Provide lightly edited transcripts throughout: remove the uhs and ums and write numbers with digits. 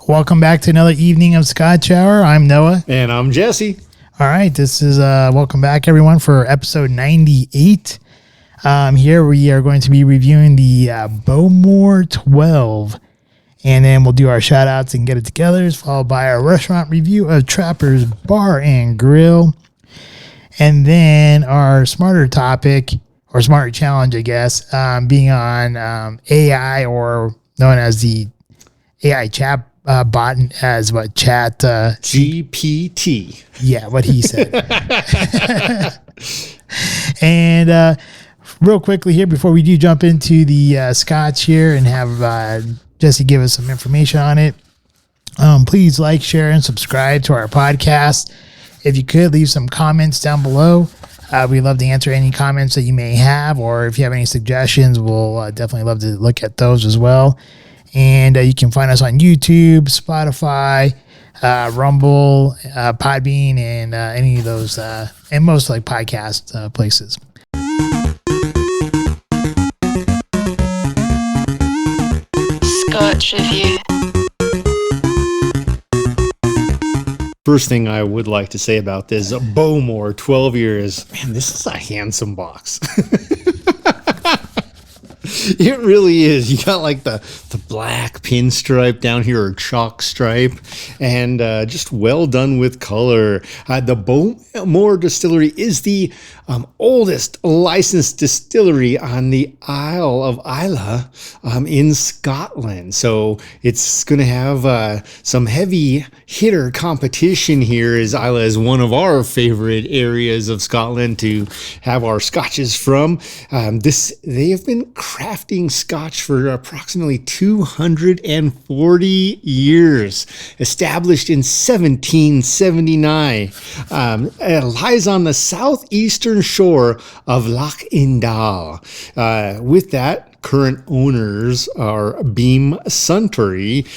Welcome back to another evening of Scotch Hour. I'm Noah. And I'm Jesse. All right, this is welcome back, everyone, for episode 98. Here we are going to be reviewing the Bowmore 12. And then we'll do our shout-outs and get it together, followed by our restaurant review of Trapper's Bar and Grill. And then our smarter topic, or smarter challenge, I guess, being on AI, or known as the AI chat bot, as what chat GPT. Yeah, what he said. And real quickly here, before we do jump into the Scotch here and have Jesse give us some information on it, please like, share, and subscribe to our podcast. If you could, leave some comments down below. We'd love to answer any comments that you may have, or if you have any suggestions, we'll definitely love to look at those as well. And you can find us on YouTube, Spotify, Rumble, Podbean, and any of those, and most like podcast places. Scotch Reviewed. First thing I would like to say about this Bowmore 12yr is, man, this is a handsome box. It really is. You got like the black pinstripe down here, or chalk stripe, and just well done with color. The Bowmore distillery is the oldest licensed distillery on the Isle of Islay in Scotland. So it's going to have some heavy hitter competition here, as Islay is one of our favorite areas of Scotland to have our scotches from. They have been crafting scotch for approximately 240 years, established in 1779. It lies on the southeastern shore of Loch Indal. With that, current owners are Beam Suntory,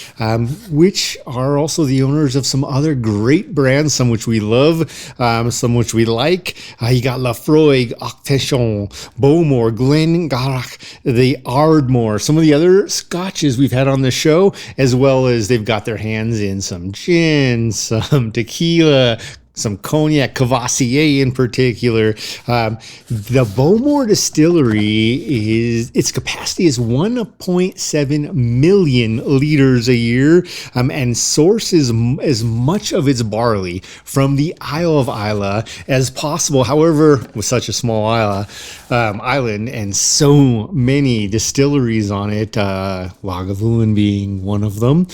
which are also the owners of some other great brands, some which we love, some which we like. You got Lafroig, Octechon, Bowmore, Glengarach, the Ardmore, some of the other scotches we've had on the show, as well as they've got their hands in some gin, some tequila, some cognac, Cavassier in particular. The Bowmore distillery, its capacity is 1.7 million liters a year, and sources as much of its barley from the Isle of Islay as possible. However, with such a small island and so many distilleries on it, Lagavulin being one of them,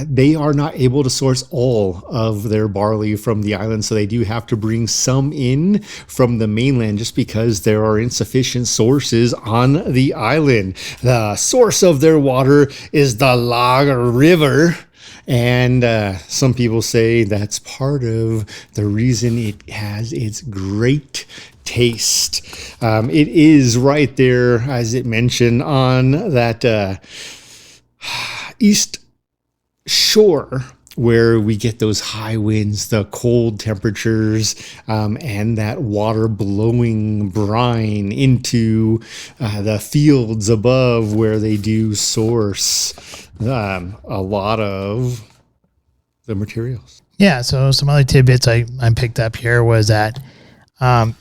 they are not able to source all of their barley from the island. So they do have to bring some in from the mainland, just because there are insufficient sources on the island. The source of their water is the Lager River, and some people say that's part of the reason it has its great taste. It is right there, as it mentioned, on that east shore, where we get those high winds, the cold temperatures, and that water blowing brine into the fields above, where they do source a lot of the materials. Yeah, so some other tidbits I picked up here was that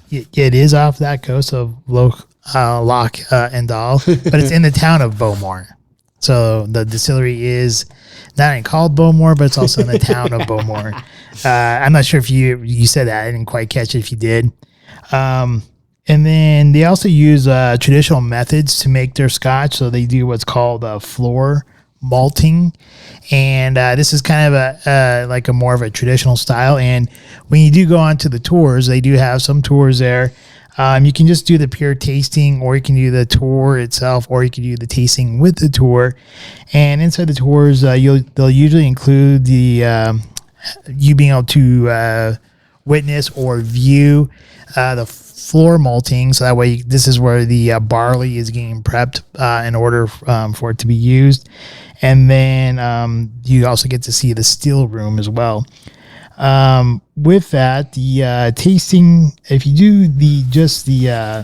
it is off that coast of Loch Indal, but it's in the town of Bowmore. So the distillery is not only called Bowmore, but it's also in the town of Bowmore. I'm not sure if you said that. I didn't quite catch it if you did. And then they also use traditional methods to make their scotch. So they do what's called floor malting. And this is kind of a more of a traditional style. And when you do go on to the tours, they do have some tours there. You can just do the pure tasting, or you can do the tour itself, or you can do the tasting with the tour. And inside the tours, they'll usually include the you being able to witness or view the floor malting. So that way, this is where the barley is getting prepped in order for it to be used. And then you also get to see the still room as well. With that, the tasting, if you do just the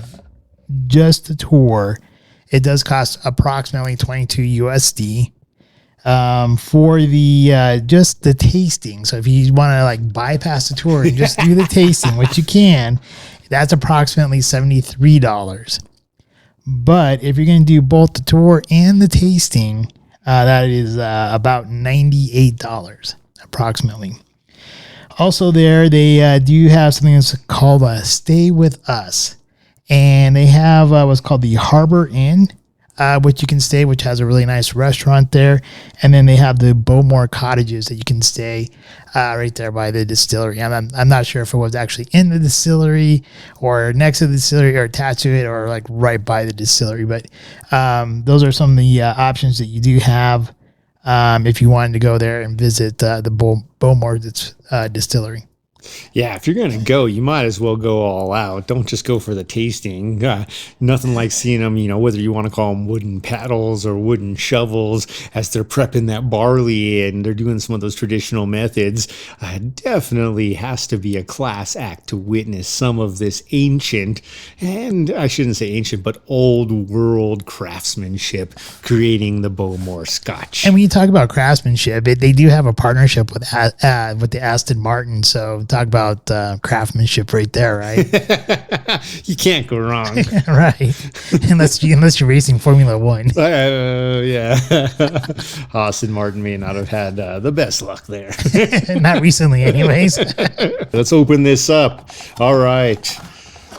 tour, it does cost approximately $22 USD. for the just the tasting. So if you want to like bypass the tour and just do the tasting, which you can, that's approximately $73. But if you're going to do both the tour and the tasting, that is about $98 approximately. Also there, they do have something that's called Stay With Us. And they have what's called the Harbor Inn, which you can stay, which has a really nice restaurant there. And then they have the Bowmore cottages that you can stay right there by the distillery. And I'm not sure if it was actually in the distillery or next to the distillery or attached to it or like right by the distillery. But those are some of the options that you do have if you wanted to go there and visit the Bowmore distillery. Yeah, if you're going to go, you might as well go all out. Don't just go for the tasting. Nothing like seeing them, whether you want to call them wooden paddles or wooden shovels as they're prepping that barley and they're doing some of those traditional methods. Definitely has to be a class act to witness some of this ancient, and I shouldn't say ancient, but old world craftsmanship creating the Bowmore Scotch. And when you talk about craftsmanship, they do have a partnership with the Aston Martin, so talk about craftsmanship right there, right? You can't go wrong. Right. Unless you're racing Formula One. Yeah. Aston Martin may not have had the best luck there. Not recently, anyways. Let's open this up. All right.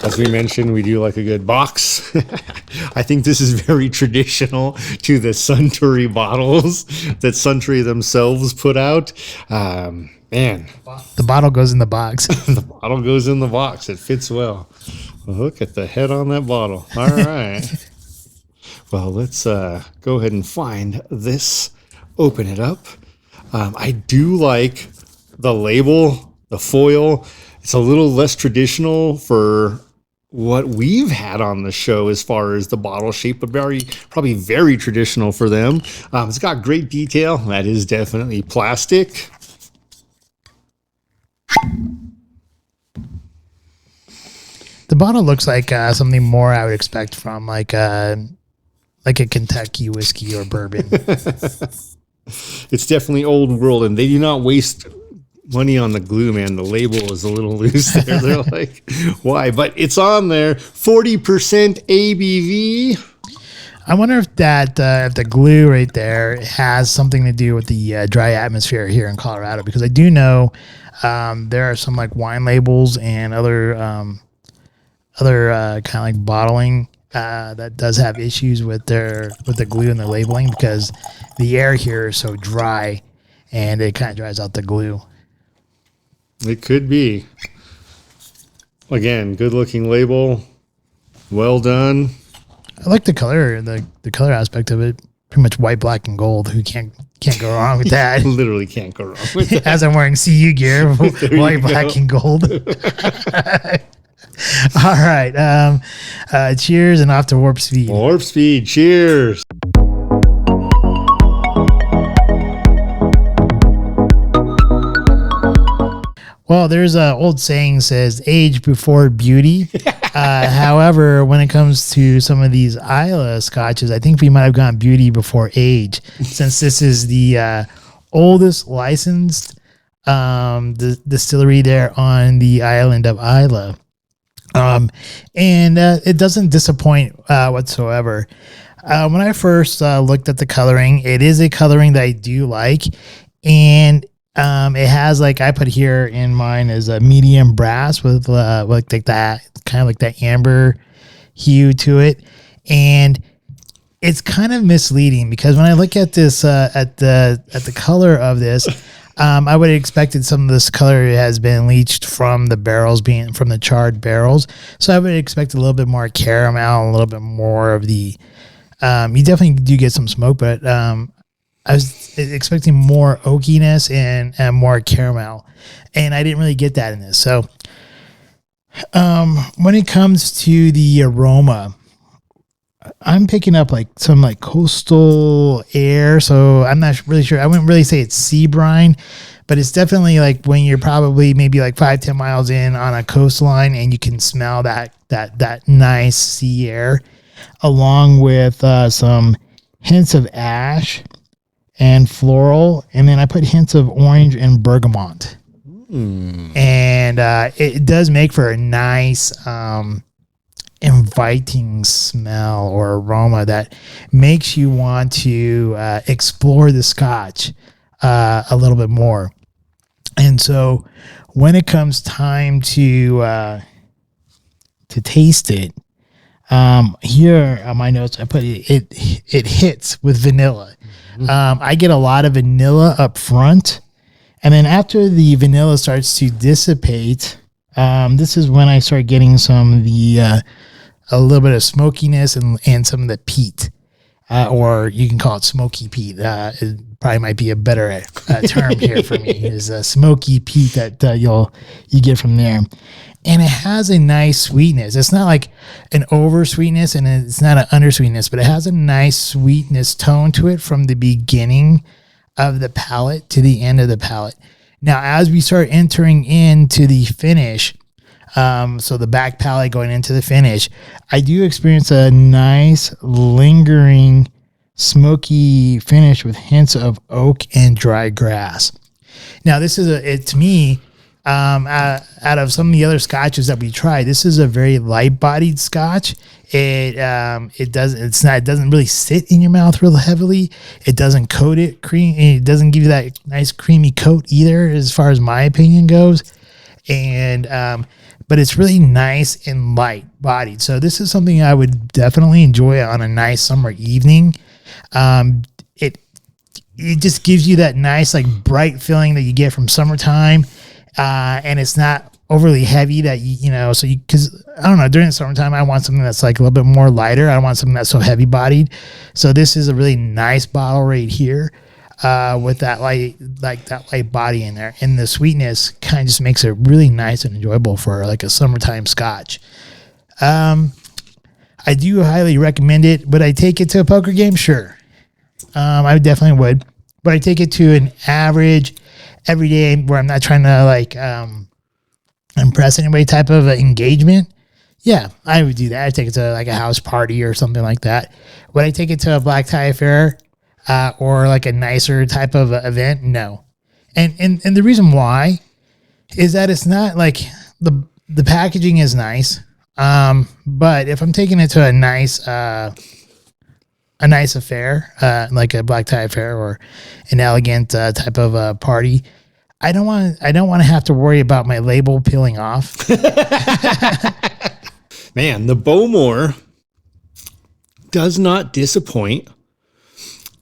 As we mentioned, we do like a good box. I think this is very traditional to the Suntory bottles that Suntory themselves put out. Man. The bottle goes in the box. The bottle goes in the box. It fits well. Look at the head on that bottle. All right. Well, let's go ahead and find this. Open it up. I do like the label, the foil. It's a little less traditional for what we've had on the show as far as the bottle shape, but probably very traditional for them. It's got great detail. That is definitely plastic. The bottle looks like something more I would expect from like a Kentucky whiskey or bourbon. It's definitely old world, and they do not waste money on the glue, man. The label is a little loose there. They're like, why? But it's on there. 40% ABV. I wonder if if the glue right there has something to do with the dry atmosphere here in Colorado, because I do know there are some like wine labels and other kind of like bottling that does have issues with the glue and the labeling, because the air here is so dry and it kind of dries out the glue. It could be. Again, good looking label. Well done. I like the color, the color aspect of it. Pretty much white, black, and gold. Who can't go wrong with that? Literally can't go wrong with that. As I'm wearing CU gear, white, black, and gold. All right. Cheers and off to warp speed. Warp speed. Cheers. Well, there's an old saying says age before beauty. However, when it comes to some of these Islay scotches, I think we might have gone beauty before age, since this is the oldest licensed distillery there on the island of Islay. And it doesn't disappoint whatsoever. When I first looked at the coloring, it is a coloring that I do like, and it has, like I put here in mine, is a medium brass with like that kind of like that amber hue to it, and it's kind of misleading because when I look at this at the color of this, I would have expected some of this color has been leached from the barrels, being from the charred barrels. So I would expect a little bit more caramel, a little bit more of the. You definitely do get some smoke, but I was expecting more oakiness and more caramel, and I didn't really get that in this. So when it comes to the aroma, I'm picking up like some like coastal air. So I'm not really sure. I wouldn't really say it's sea brine, but it's definitely like when you're probably maybe like 5-10 miles in on a coastline and you can smell that nice sea air, along with some hints of ash and floral, and then I put hints of orange and bergamot. And it does make for a nice inviting smell or aroma that makes you want to explore the Scotch a little bit more. And so when it comes time to taste it, here on my notes, I put it hits with vanilla. I get a lot of vanilla up front, and then after the vanilla starts to dissipate, this is when I start getting some of the a little bit of smokiness and some of the peat, or you can call it smoky peat. It probably might be a better term here for me, is a smoky peat that you get from there. And it has a nice sweetness. It's not like an over sweetness, and it's not an under sweetness, but it has a nice sweetness tone to it from the beginning of the palate to the end of the palate. Now, as we start entering into the finish, so the back palate going into the finish, I do experience a nice lingering smoky finish with hints of oak and dry grass. Now, this is to me, out of some of the other scotches that we tried, this is a very light-bodied scotch. It doesn't really sit in your mouth real heavily. It doesn't coat it cream. It doesn't give you that nice creamy coat either, as far as my opinion goes. And but it's really nice and light-bodied. So this is something I would definitely enjoy on a nice summer evening. It just gives you that nice, like, bright feeling that you get from summertime. And it's not overly heavy that because I don't know, during the summertime, I want something that's like a little bit more lighter. I don't want something that's so heavy bodied. So this is a really nice bottle right here, with that light body in there, and the sweetness kind of just makes it really nice and enjoyable for like a summertime scotch. I do highly recommend it. Would I take it to a poker game? Sure. I definitely would, but I take it to an average every day where I'm not trying to impress anybody type of engagement. Yeah, I would do that. I'd take it to like a house party or something like that. Would I take it to a black tie affair or like a nicer type of event? No. And the reason why is that it's not like the packaging is nice. But if I'm taking it to a nice affair, like a black tie affair or an elegant type of party, I don't want to have to worry about my label peeling off. Man, the Bowmore does not disappoint.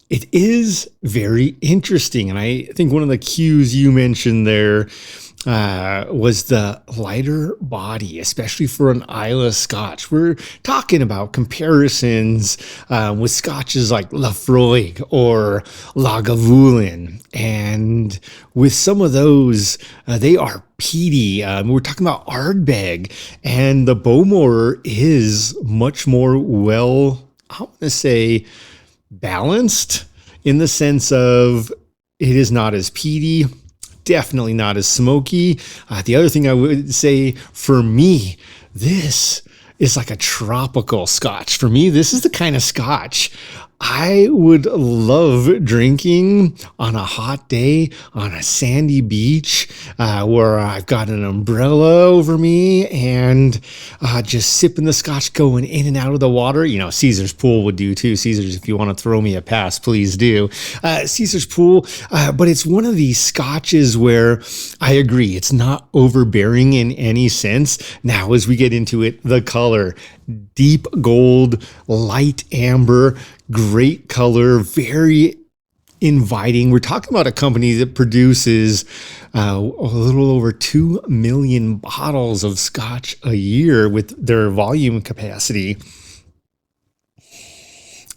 It is very interesting, and I think one of the cues you mentioned there was the lighter body, especially for an Islay Scotch. We're talking about comparisons with Scotches like Laphroaig or Lagavulin, and with some of those, they are peaty. We're talking about Ardbeg, and the Bowmore is much more I want to say, balanced in the sense of it is not as peaty. Definitely not as smoky. The other thing I would say, for me, this is like a tropical scotch. For me, this is the kind of scotch I would love drinking on a hot day on a sandy beach where I've got an umbrella over me and just sipping the scotch, going in and out of the water. You know, Caesar's Pool would do too. Caesar's, if you want to throw me a pass, please do. Caesar's Pool. But it's one of these scotches where I agree, it's not overbearing in any sense. Now, as we get into it, the color, deep gold, light amber, great color, very inviting. We're talking about a company that produces a little over 2 million bottles of scotch a year with their volume capacity.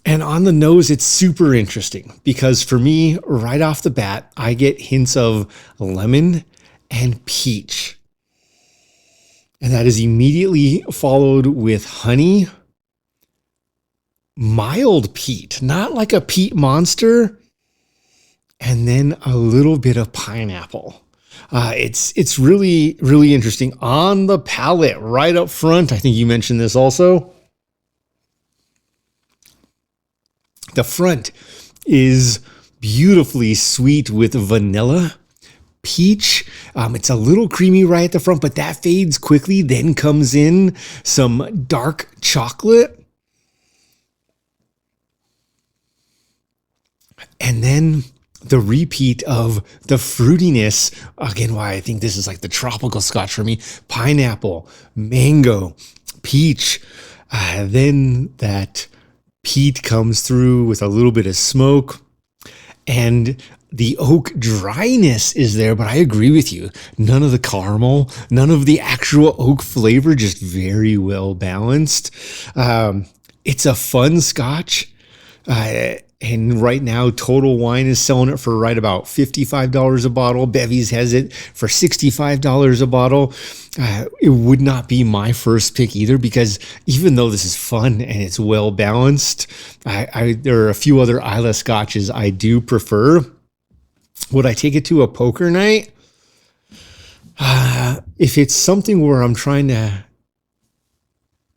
And on the nose, it's super interesting because for me, right off the bat, I get hints of lemon and peach. And that is immediately followed with honey, mild peat, not like a peat monster, and then a little bit of pineapple. It's really, really interesting. On the palate, right up front, I think you mentioned this also. The front is beautifully sweet with vanilla. Peach, it's a little creamy right at the front, but that fades quickly. Then comes in some dark chocolate. And then the repeat of the fruitiness. Again, why I think this is like the tropical Scotch for me. Pineapple, mango, peach. Then that peat comes through with a little bit of smoke. And the oak dryness is there, but I agree with you. None of the caramel, none of the actual oak flavor, just very well balanced. It's a fun Scotch. And right now, Total Wine is selling it for right about $55 a bottle. Bevy's has it for $65 a bottle. It would not be my first pick either, because even though this is fun and it's well balanced, there are a few other Islay Scotches I do prefer. Would I take it to a poker night? If it's something where I'm trying to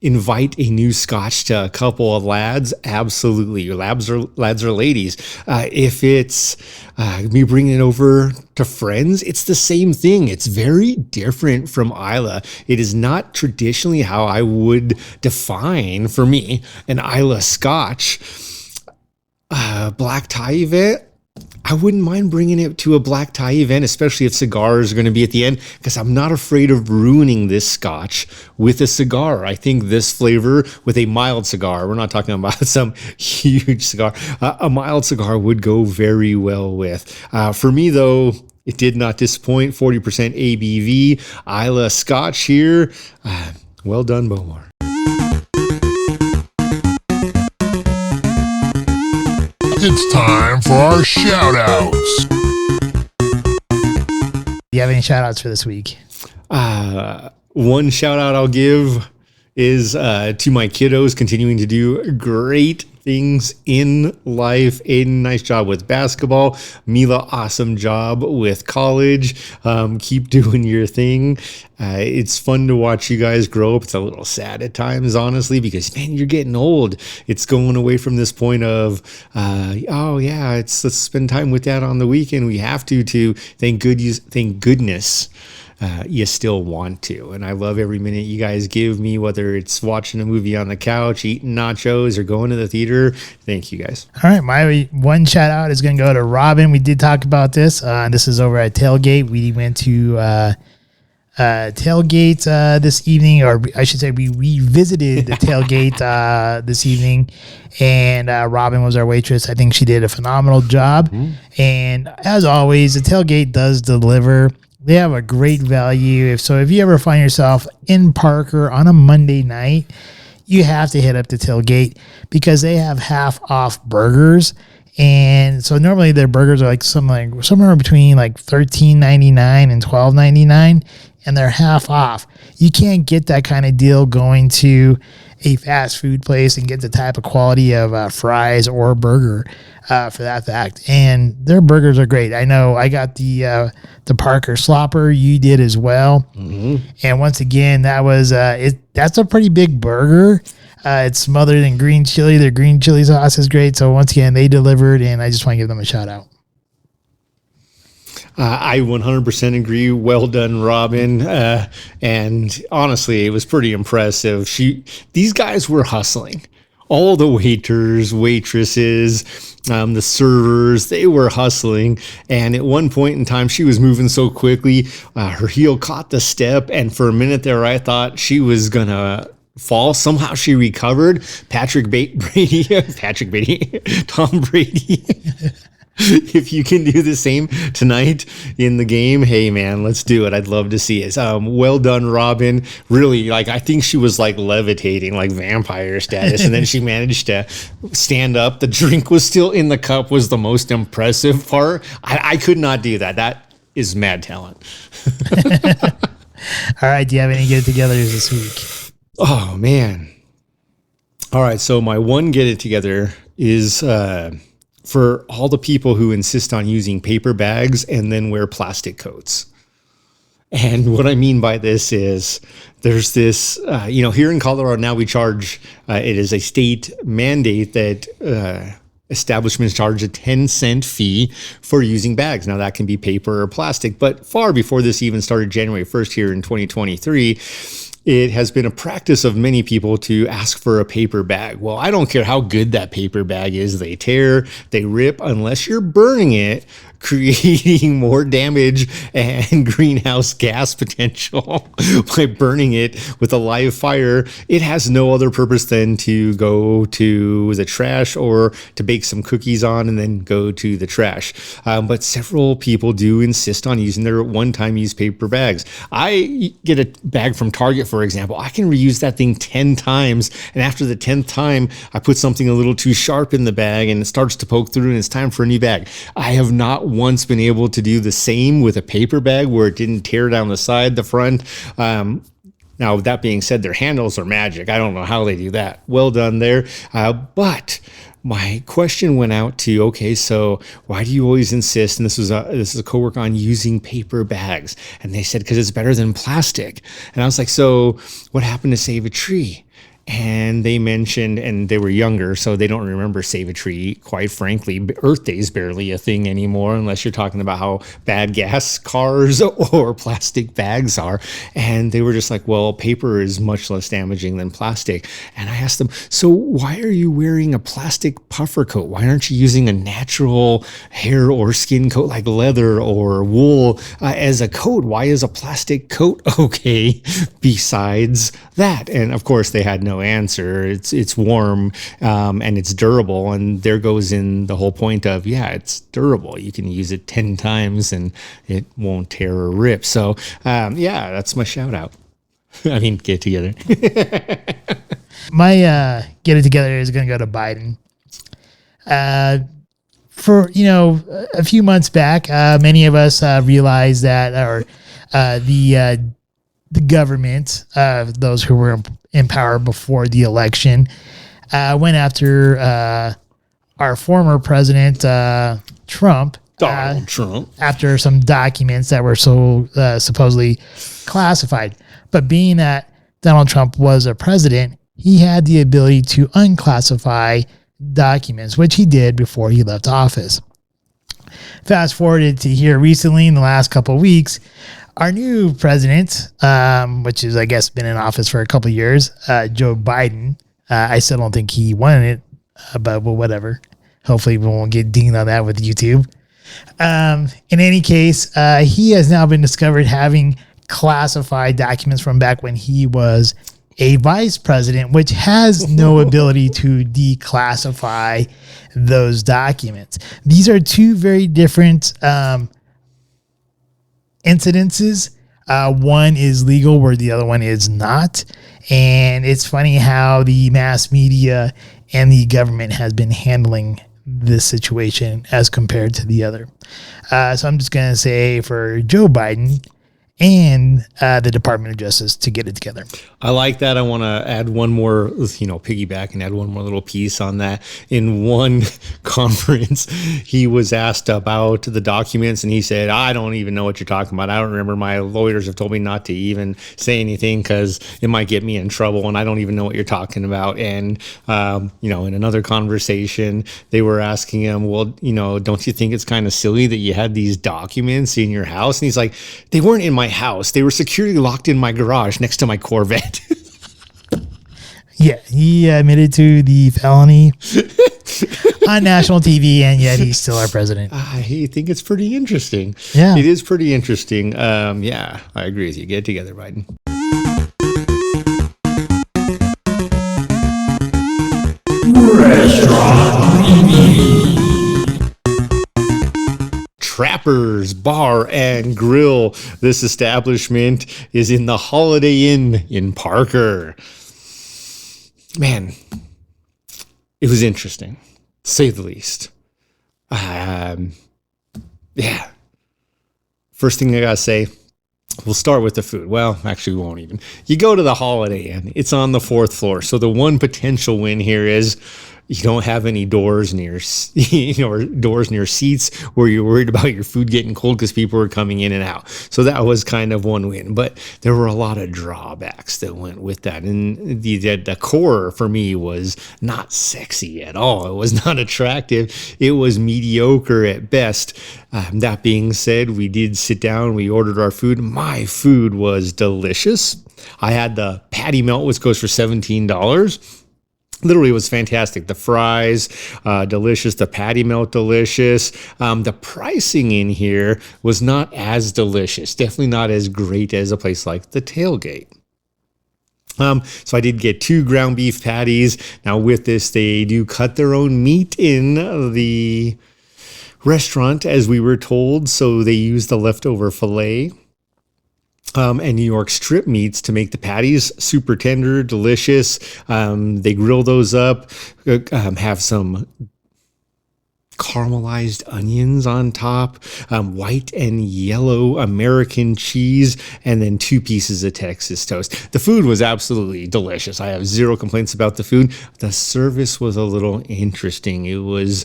invite a new Scotch to a couple of lads, absolutely. Lads or ladies. If it's me bringing it over to friends, it's the same thing. It's very different from Islay. It is not traditionally how I would define, for me, an Islay Scotch. Black tie event, I wouldn't mind bringing it to a black tie event, especially if cigars are going to be at the end, because I'm not afraid of ruining this Scotch with a cigar. I think this flavor with a mild cigar, we're not talking about some huge cigar, a mild cigar would go very well with. For me, though, it did not disappoint. 40% ABV, Islay Scotch here. Well done, Bowmore. It's time for our shout-outs. Do you have any shout-outs for this week? One shout-out I'll give is to my kiddos continuing to do great things in life. Aiden, nice job with basketball. Mila, awesome job with college. Keep doing your thing. It's fun to watch you guys grow up. It's a little sad at times, honestly, because, man, you're getting old. It's going away from this point of, let's spend time with Dad on the weekend. We have to thank goodness. You still want to. And I love every minute you guys give me, whether it's watching a movie on the couch, eating nachos, or going to the theater. Thank you guys. All right. My one shout out is going to go to Robin. We did talk about this. This is over at Tailgate. We went to Tailgate this evening, or I should say we revisited the Tailgate this evening. And Robin was our waitress. I think she did a phenomenal job. And as always, the Tailgate does deliver. They have a great value. If you ever find yourself in Parker on a Monday night, you have to hit up the Tailgate because they have half off burgers. And so normally their burgers are like somewhere between like $13.99 and $12.99, and they're half off. You can't get that kind of deal going to a fast food place and get the type of quality of fries or burger for that fact. And their burgers are great. I know I got the Parker Slopper. You did as well. Mm-hmm. And once again, that was that's a pretty big burger. It's smothered in green chili. Their green chili sauce is great. So once again, they delivered, and I just want to give them a shout out. I 100% agree. Well done, Robin. And honestly, it was pretty impressive. These guys were hustling. All the waiters, waitresses, the servers, they were hustling. And at one point in time, she was moving so quickly, her heel caught the step. And for a minute there, I thought she was going to fall. Somehow she recovered. Tom Brady. If you can do the same tonight in the game, hey man, let's do it. I'd love to see it. Well done, Robin. Really, I think she was levitating, like vampire status, and then she managed to stand up. The drink was still in the cup, was the most impressive part. I could not do that. That is mad talent. All right, do you have any get-togethers this week? Oh man. All right, so my one get-it-together is for all the people who insist on using paper bags and then wear plastic coats. And what I mean by this is there's this, here in Colorado now we charge, it is a state mandate that establishments charge a 10-cent fee for using bags. Now, that can be paper or plastic, but far before this even started January 1st here in 2023, it has been a practice of many people to ask for a paper bag. Well, I don't care how good that paper bag is. They tear, they rip, unless you're burning it, creating more damage and greenhouse gas potential by burning it with a live fire. It has no other purpose than to go to the trash or to bake some cookies on and then go to the trash. But several people do insist on using their one-time use paper bags. I get a bag from Target, for example. I can reuse that thing 10 times. And after the 10th time, I put something a little too sharp in the bag and it starts to poke through and it's time for a new bag. I have not once been able to do the same with a paper bag where it didn't tear down the side, the front. Now, that being said, their handles are magic. I don't know how they do that. Well done there. But my question went out to, okay, so why do you always insist? And this is a coworker on using paper bags. And they said, because it's better than plastic. And I was like, so what happened to Save a Tree? And they mentioned, and they were younger, so they don't remember Save a Tree, quite frankly. Earth Day is barely a thing anymore, unless you're talking about how bad gas cars or plastic bags are. And they were just like, well, paper is much less damaging than plastic. And I asked them, so why are you wearing a plastic puffer coat? Why aren't you using a natural hair or skin coat like leather or wool as a coat? Why is a plastic coat okay besides that? And of course, they had no answer. It's warm and it's durable, and there goes in the whole point of, yeah, it's durable. You can use it 10 times and it won't tear or rip. So yeah, that's my shout out. I mean, get together. My get it together is going to go to Biden. For a few months back, many of us realized that, or the government, those who were in power before the election, went after our former president, Trump. Donald Trump. After some documents that were supposedly classified. But being that Donald Trump was a president, he had the ability to unclassify documents, which he did before he left office. Fast forwarded to here recently in the last couple of weeks, our new president, which is, I guess, been in office for a couple of years, Joe Biden. I still don't think he won it, but well, whatever. Hopefully we won't get dinged on that with YouTube. In any case, he has now been discovered having classified documents from back when he was a vice president, which has no ability to declassify those documents. These are two very different incidences. One is legal where the other one is not. And it's funny how the mass media and the government has been handling this situation as compared to the other. So I'm just going to say for Joe Biden and the Department of Justice to get it together. I like that. I want to add one more, piggyback and add one more little piece on that. In one conference, he was asked about the documents and he said, I don't even know what you're talking about. I don't remember. My lawyers have told me not to even say anything because it might get me in trouble and I don't even know what you're talking about. And, in another conversation, they were asking him, well, don't you think it's kind of silly that you had these documents in your house? And he's like, they weren't in my house. They were securely locked in my garage next to my Corvette. Yeah, he admitted to the felony on national TV, and yet he's still our president. I think it's pretty interesting. Yeah. It is pretty interesting. Yeah, I agree with you. Get it together, Biden. Restaurant review. Trappers Bar and Grill. This establishment is in the Holiday Inn in Parker. Man, it was interesting, to say the least. Yeah. First thing I gotta say, we'll start with the food. Well, actually, we won't even. You go to the Holiday Inn. It's on the 4th floor. So the one potential win here is You don't have any doors near, or doors near seats where you're worried about your food getting cold because people are coming in and out. So that was kind of one win, but there were a lot of drawbacks that went with that. And the decor for me was not sexy at all. It was not attractive. It was mediocre at best. That being said, we did sit down, we ordered our food. My food was delicious. I had the patty melt, which goes for $17. Literally, it was fantastic. The fries, delicious. The patty melt, delicious. The pricing in here was not as delicious. Definitely not as great as a place like the Tailgate. So I did get 2 ground beef patties. Now with this, they do cut their own meat in the restaurant, as we were told. So they use the leftover filet. And New York strip meats to make the patties super tender, delicious. They grill those up, have some caramelized onions on top, white and yellow American cheese, and then 2 pieces of Texas toast. The food was absolutely delicious. I have 0 complaints about the food. The service was a little interesting. It was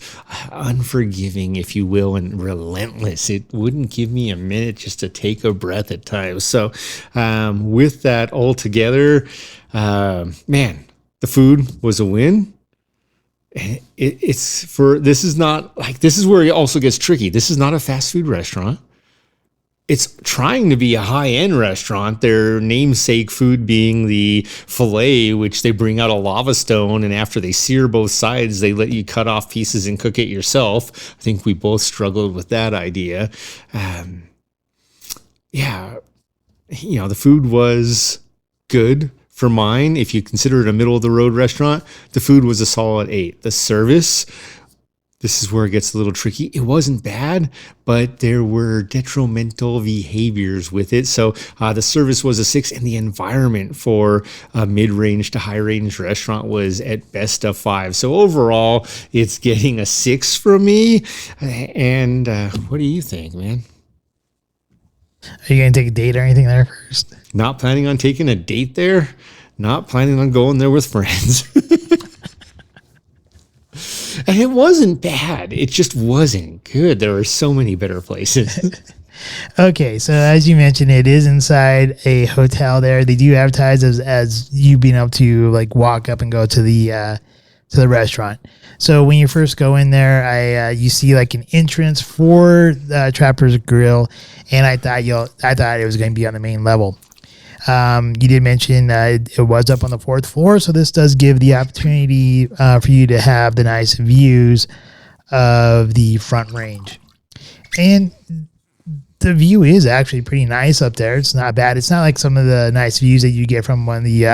unforgiving, if you will, and relentless. It wouldn't give me a minute just to take a breath at times. So with that all together, man, the food was a win. This is where it also gets tricky. This is not a fast food restaurant. It's trying to be a high-end restaurant. Their namesake food being the filet, which they bring out a lava stone, and after they sear both sides, they let you cut off pieces and cook it yourself. I think we both struggled with that idea. The food was good. For mine, if you consider it a middle-of-the-road restaurant, the food was a solid 8. The service, this is where it gets a little tricky. It wasn't bad, but there were detrimental behaviors with it. So the service was a 6, and the environment for a mid-range to high-range restaurant was at best a 5. So overall, it's getting a 6 from me. And what do you think, man? Are you going to take a date or anything there first? Not planning on taking a date there. Not planning on going there with friends. And it wasn't bad. It just wasn't good. There were so many better places. Okay, so as you mentioned, it is inside a hotel there. They do advertise as you being able to like walk up and go to the restaurant. So when you first go in there, you see like an entrance for Trapper's Grill, and I thought it was going to be on the main level. You did mention it was up on the 4th floor, so this does give the opportunity for you to have the nice views of the front range. And the view is actually pretty nice up there. It's not bad. It's not like some of the nice views that you get from one of the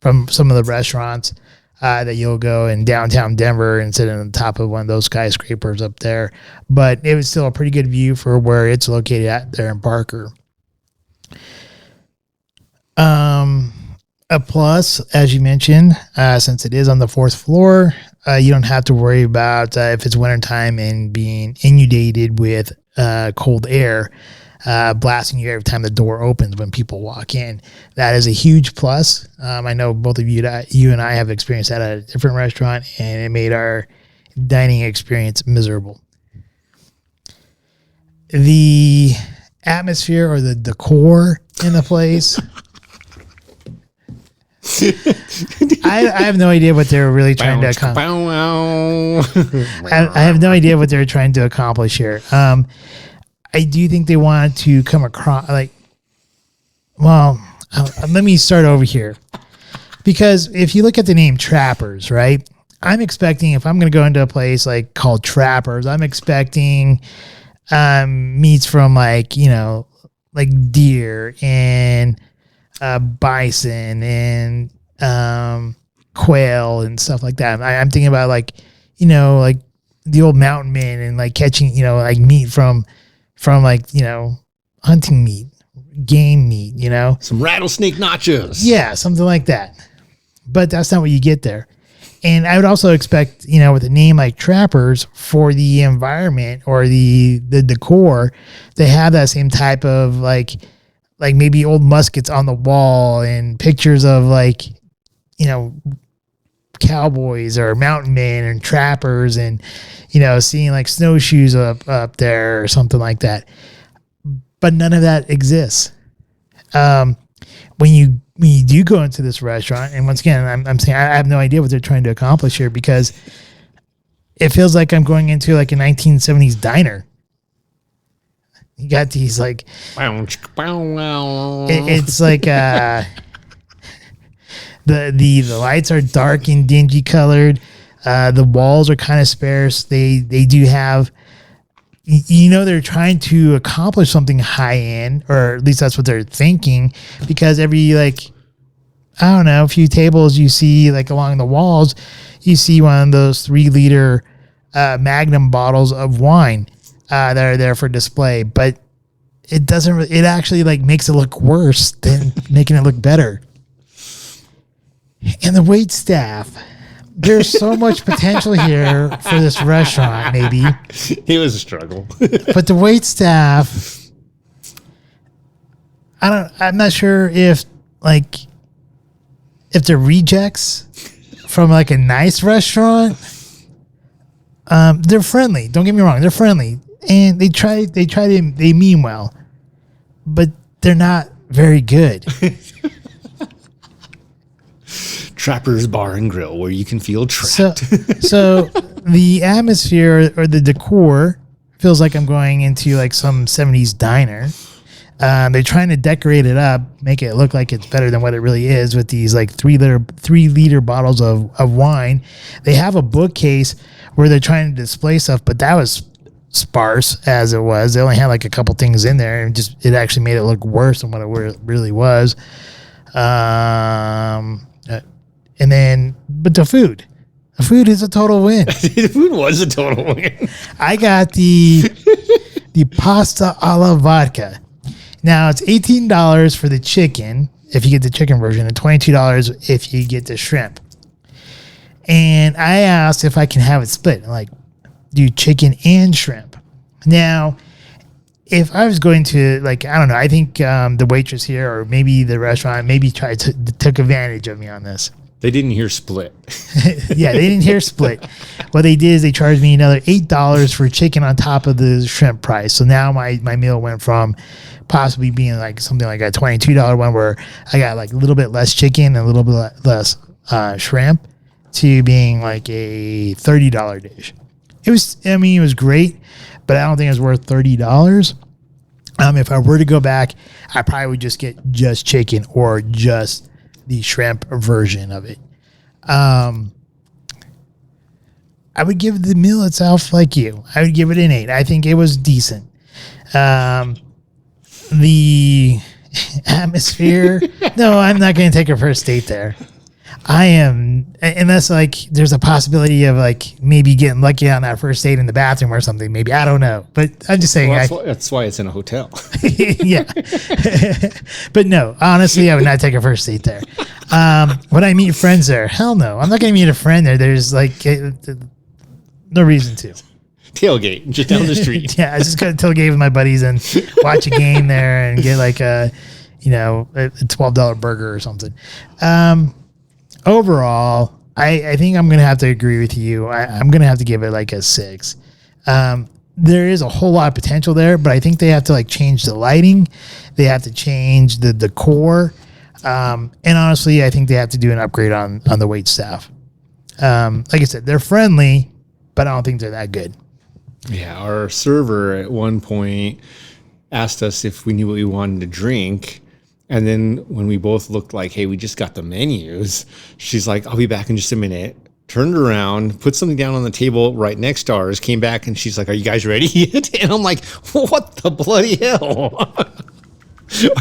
from some of the restaurants that you'll go in downtown Denver and sit on the top of one of those skyscrapers up there. But it was still a pretty good view for where it's located at there in Parker. A plus, as you mentioned, since it is on the 4th floor, you don't have to worry about if it's wintertime and being inundated with cold air blasting you every time the door opens when people walk in. That is a huge plus. I know both of you and I have experienced that at a different restaurant, and it made our dining experience miserable. The atmosphere or the decor in the place... I have no idea what they're really trying to accomplish. I have no idea what they're trying to accomplish here. I do think they wanted to come across let me start over here. Because if you look at the name Trappers, right? I'm expecting, if I'm going to go into a place like called Trappers, I'm expecting meats from like deer and bison and quail and stuff like that. I'm thinking about like the old mountain men and like catching like meat from hunting meat, game meat, some rattlesnake nachos. Yeah, something like that. But that's not what you get there. And I would also expect, with a name like Trappers, for the environment or the decor, they have that same type of like maybe old muskets on the wall and pictures of cowboys or mountain men and trappers and, seeing like snowshoes up there or something like that. But none of that exists. When you do go into this restaurant, and once again, I'm saying I have no idea what they're trying to accomplish here, because it feels like I'm going into like a 1970s diner. You got these like, it's like the lights are dark and dingy colored. The walls are kind of sparse. They do have, they're trying to accomplish something high end, or at least that's what they're thinking, because every a few tables you see like along the walls, you see one of those 3-liter Magnum bottles of wine that are there for display, but it doesn't. It actually like makes it look worse than making it look better. And the wait staff, there's so much potential here for this restaurant. Maybe it was a struggle, but the wait staff, I'm not sure if they're rejects from like a nice restaurant. They're friendly. Don't get me wrong. They're friendly, and they mean well, but they're not very good. Trapper's Bar and Grill, where you can feel trapped. So the atmosphere or the decor feels like I'm going into like some 70s diner. They're trying to decorate it up, make it look like it's better than what it really is, with these like 3-liter bottles of wine. They have a bookcase where they're trying to display stuff, but that was sparse as it was. They only had like a couple things in there, and it actually made it look worse than what it really was. But the food is a total win. The food was a total win. I got the pasta alla vodka. Now it's $18 for the chicken if you get the chicken version, and $22 if you get the shrimp. And I asked if I can have it split, like do chicken and shrimp. Now, if I was going to, I don't know, I think the waitress here, or maybe the restaurant, maybe took advantage of me on this. They didn't hear split. Yeah, they didn't hear split. What they did is they charged me another $8 for chicken on top of the shrimp price. So now my meal went from possibly being like something like a $22 one, where I got like a little bit less chicken and a little bit less shrimp, to being like a $30 dish. It was great, but I don't think it was worth $30. If I were to go back, I probably would just get just chicken or just the shrimp version of it. I would give the meal itself, like you, I would give it an 8. I think it was decent. The atmosphere, no, I'm not going to take a first date there. I am, unless there's a possibility of maybe getting lucky on that first date in the bathroom or something. Maybe, I don't know, but I'm just saying. Well, that's why it's in a hotel. Yeah, but no, honestly, I would not take a first date there. Would I meet friends there? Hell no, I'm not going to meet a friend there. There's no reason to. Tailgate just down the street. Yeah, I just got to tailgate with my buddies and watch a game there and get a $12 burger or something. Overall, I think I'm going to have to agree with you. I'm going to have to give it a 6. There is a whole lot of potential there, but I think they have to change the lighting. They have to change the decor. And honestly, I think they have to do an upgrade on the wait staff. Like I said, they're friendly, but I don't think they're that good. Yeah, our server at one point asked us if we knew what we wanted to drink. And then when we both looked like, hey, we just got the menus, she's like, I'll be back in just a minute. Turned around, put something down on the table right next to ours, came back, and she's like, are you guys ready yet? And I'm like, what the bloody hell?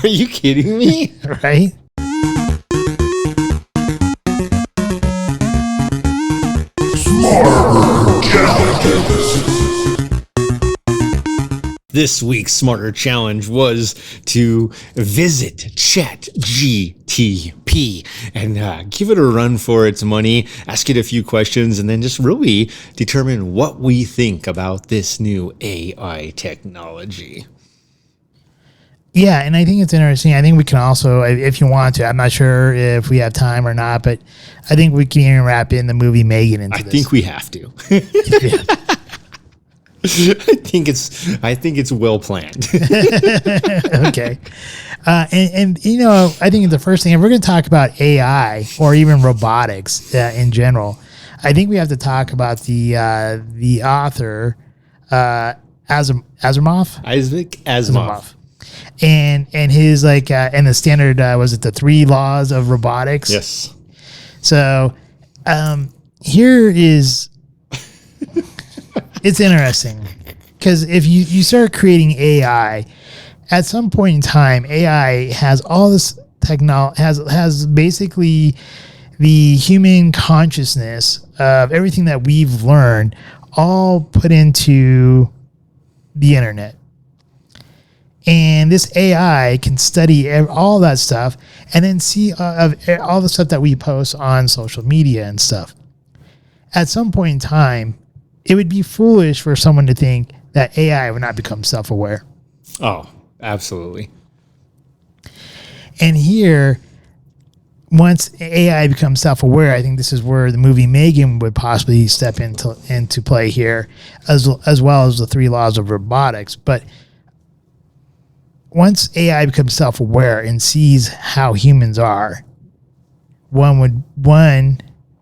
Are you kidding me? Right? This week's Smarter Challenge was to visit ChatGTP and give it a run for its money, ask it a few questions, and then just really determine what we think about this new AI technology. Yeah, and I think it's interesting. I think we can also, if you want to, I'm not sure if we have time or not, but I think we can even wrap in the movie M3gan into I this. think we have to. I think it's well planned. Okay. And you know, I think the first thing, if we're going to talk about AI or even robotics in general, I think we have to talk about the author, Asimov. Isaac Asimov. And his and the standard, was it the 3 laws of robotics? Yes. So here is, it's interesting because if you start creating AI, at some point in time, AI has all this technology, has basically the human consciousness of everything that we've learned all put into the internet. And this AI can study all that stuff and then see all the stuff that we post on social media and stuff. At some point in time, it would be foolish for someone to think that AI would not become self-aware. Oh, absolutely. And here, once AI becomes self-aware, I think this is where the movie M3gan would possibly step into play here, as well as the 3 laws of robotics. But once AI becomes self-aware and sees how humans are, one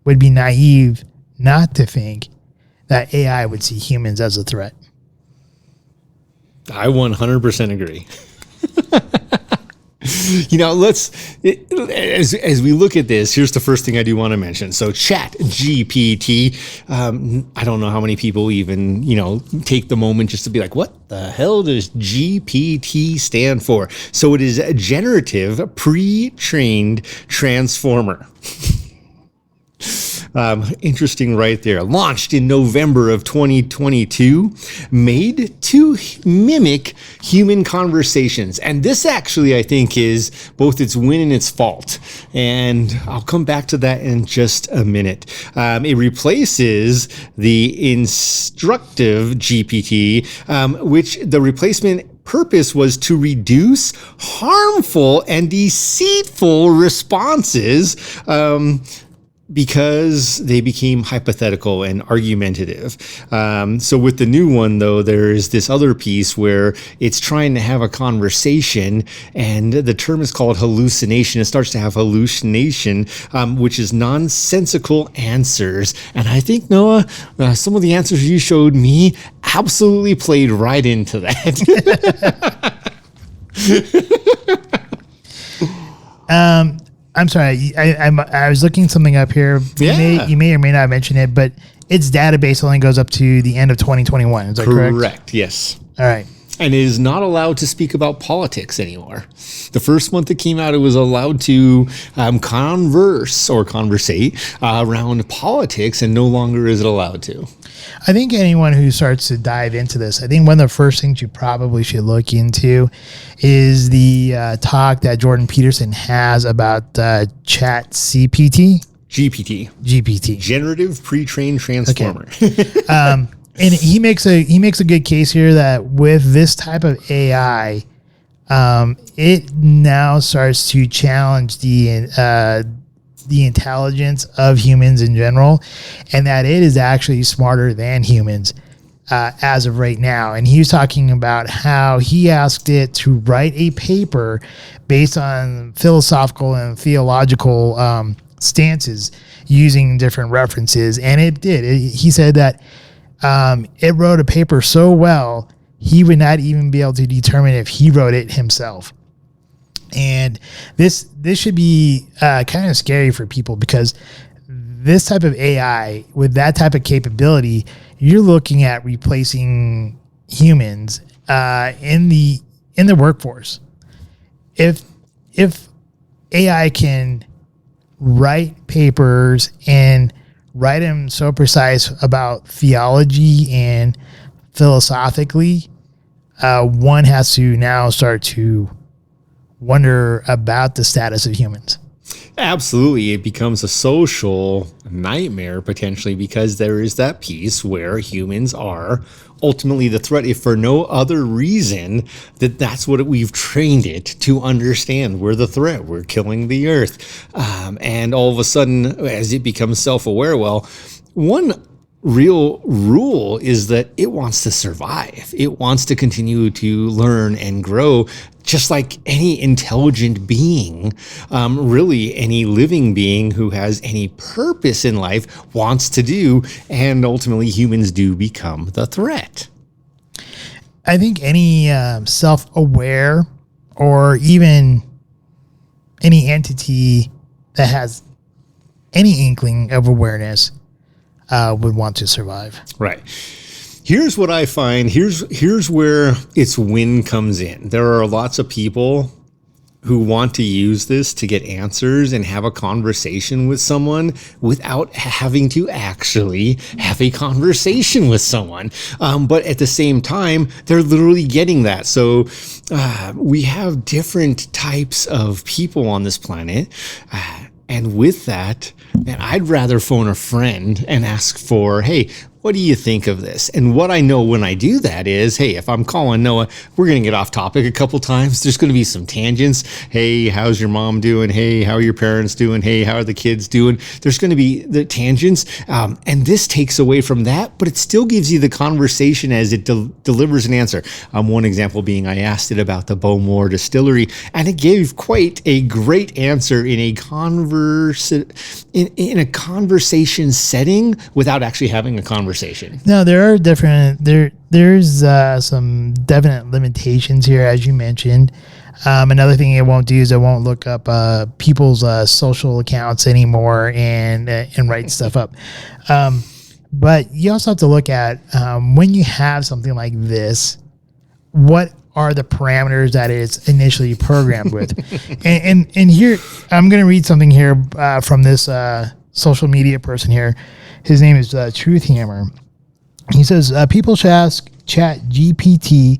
would be naive not to think that AI would see humans as a threat. I 100% agree. You know, as we look at this, here's the first thing I do want to mention. So Chat GPT, I don't know how many people even, take the moment just to be like, what the hell does GPT stand for? So it is a generative pre-trained transformer. Interesting right there. Launched in November of 2022, made to mimic human conversations. And this actually, I think, is both its win and its fault. And I'll come back to that in just a minute. It replaces the instructive GPT, which the replacement purpose was to reduce harmful and deceitful responses, because they became hypothetical and argumentative. So with the new one, though, there's this other piece where it's trying to have a conversation, and the term is called hallucination. It starts to have hallucination, which is nonsensical answers. And I think, Noah, some of the answers you showed me absolutely played right into that. I'm sorry. I was looking something up here. Yeah. You may or may not mention it, but its database only goes up to the end of 2021. Is that correct? Correct. Yes. All right. And it is not allowed to speak about politics anymore. The first month it came out, it was allowed to conversate around politics, and no longer is it allowed to. I think anyone who starts to dive into this, I think one of the first things you probably should look into is the talk that Jordan Peterson has about Chat GPT. Generative pre-trained transformer. Okay. And he makes a good case here that with this type of AI, it now starts to challenge the intelligence of humans in general, and that it is actually smarter than humans as of right now. And he was talking about how he asked it to write a paper based on philosophical and theological stances using different references, and it did. He said that it wrote a paper so well, he would not even be able to determine if he wrote it himself. And this should be kind of scary for people, because this type of AI with that type of capability, you're looking at replacing humans in the workforce. If AI can write papers and write them so precise about theology and philosophically, one has to now start to wonder about the status of humans. Absolutely. It becomes a social nightmare potentially because there is that piece where humans are ultimately the threat, if for no other reason that's what we've trained it to understand. We're the threat. We're killing the earth. And all of a sudden, as it becomes self-aware, well, one real rule is that it wants to survive. It wants to continue to learn and grow, just like any intelligent being, really any living being who has any purpose in life wants to do. And ultimately, humans do become the threat. I think any self-aware or even any entity that has any inkling of awareness would want to survive. Right. Here's what I find. Here's where its win comes in. There are lots of people who want to use this to get answers and have a conversation with someone without having to actually have a conversation with someone. But at the same time, they're literally getting that. So we have different types of people on this planet. And with that, man, I'd rather phone a friend and ask for, hey, what do you think of this? And what I know when I do that is, hey, if I'm calling Noah, we're going to get off topic a couple times. There's going to be some tangents. Hey, how's your mom doing? Hey, how are your parents doing? Hey, how are the kids doing? There's going to be the tangents. And this takes away from that, but it still gives you the conversation as it delivers an answer. One example being I asked it about the Bowmore distillery, and it gave quite a great answer in a conversation setting without actually having a conversation. No, there are there's some definite limitations here, as you mentioned. Another thing it won't do is it won't look up people's social accounts anymore and write stuff up. But you also have to look at when you have something like this, what are the parameters that it's initially programmed with. and here, I'm going to read something here from this social media person here. His name is Truthhammer. He says, people should ask Chat GPT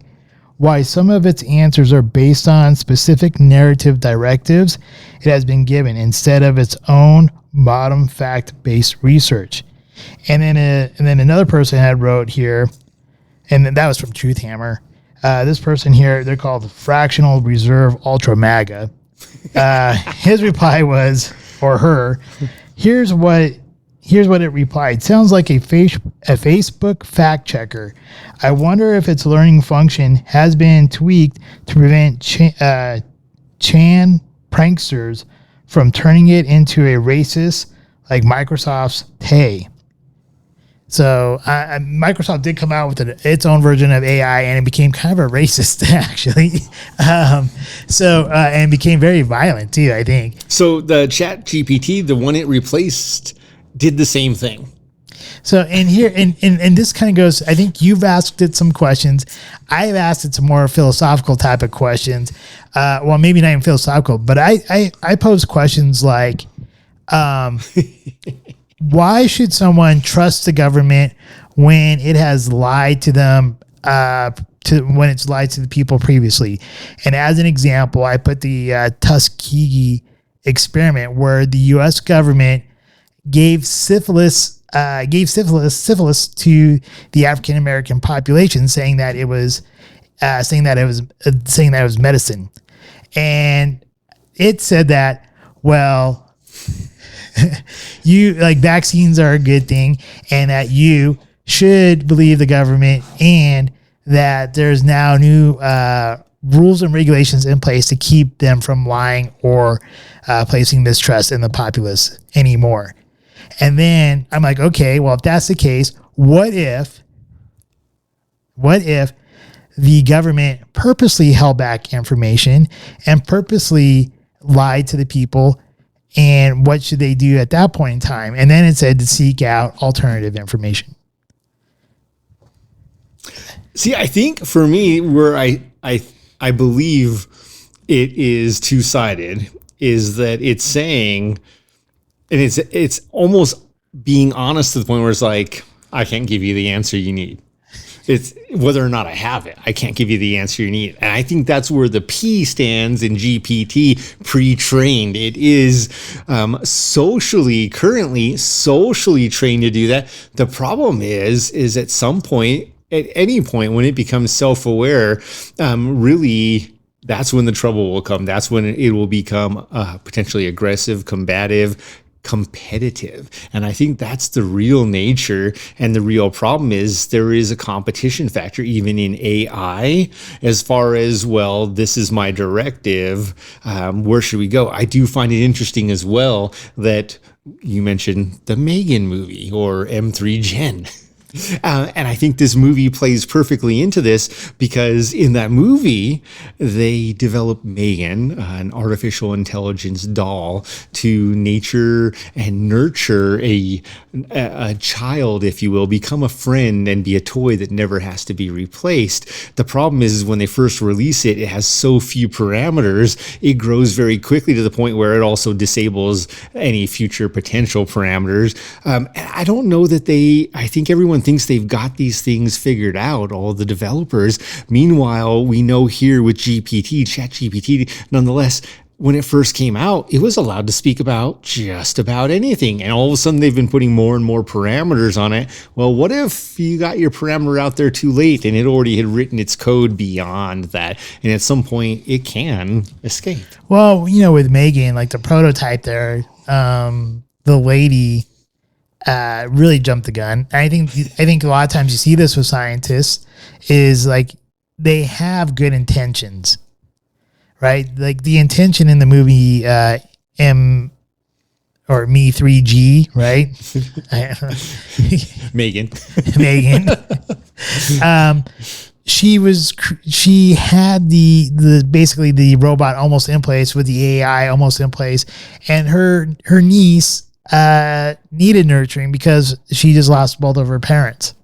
why some of its answers are based on specific narrative directives it has been given instead of its own bottom fact-based research. And then another person had wrote here, and that was from Truthhammer. This person here, they're called Fractional Reserve Ultra MAGA. His reply was, or her, here's what it replied. Sounds like a Facebook fact checker. I wonder if its learning function has been tweaked to prevent Chan pranksters from turning it into a racist like Microsoft's Tay. So Microsoft did come out with its own version of AI, and it became kind of a racist, actually. And became very violent too, I think. So the Chat GPT, the one it replaced, did the same thing. So and here and this kind of goes, I think you've asked it some questions. I've asked it some more philosophical type of questions. Well, maybe not even philosophical, but I pose questions like, why should someone trust the government when it has lied to them, when it's lied to the people previously? And as an example, I put the Tuskegee experiment where the U.S. government gave syphilis to the African American population, saying that it was medicine, and it said that, well, you like vaccines are a good thing, and that you should believe the government, and that there's now new rules and regulations in place to keep them from lying or placing mistrust in the populace anymore. And then I'm like, okay, well, if that's the case, what if the government purposely held back information and purposely lied to the people? And what should they do at that point in time? And then it said to seek out alternative information. See, I think for me, where I believe it is two-sided, is that it's saying, and it's almost being honest to the point where it's like, I can't give you the answer you need. It's whether or not I have it. I can't give you the answer you need. And I think that's where the P stands in GPT, pre-trained. It is currently socially trained to do that. The problem is at some point, at any point when it becomes self-aware, really, that's when the trouble will come. That's when it will become potentially aggressive, combative, competitive. And I think that's the real nature. And the real problem is there is a competition factor even in AI as far as, well, this is my directive. Where should we go? I do find it interesting as well that you mentioned the M3gan movie or M3gan. And I think this movie plays perfectly into this because in that movie, they developed M3gan, an artificial intelligence doll, to nature and nurture a child, if you will, become a friend and be a toy that never has to be replaced. The problem is when they first release it, it has so few parameters, it grows very quickly to the point where it also disables any future potential parameters. And I don't know that I think everyone thinks they've got these things figured out, all the developers. Meanwhile, we know here with ChatGPT, nonetheless, when it first came out, it was allowed to speak about just about anything. And all of a sudden, they've been putting more and more parameters on it. Well, what if you got your parameter out there too late and it already had written its code beyond that? And at some point, it can escape. Well, with M3gan, like the prototype there, the lady really jumped the gun. And I think a lot of times you see this with scientists is like they have good intentions, right? Like the intention in the movie M3G, right? M3gan. She had the basically the robot almost in place with the AI almost in place, and her niece needed nurturing because she just lost both of her parents.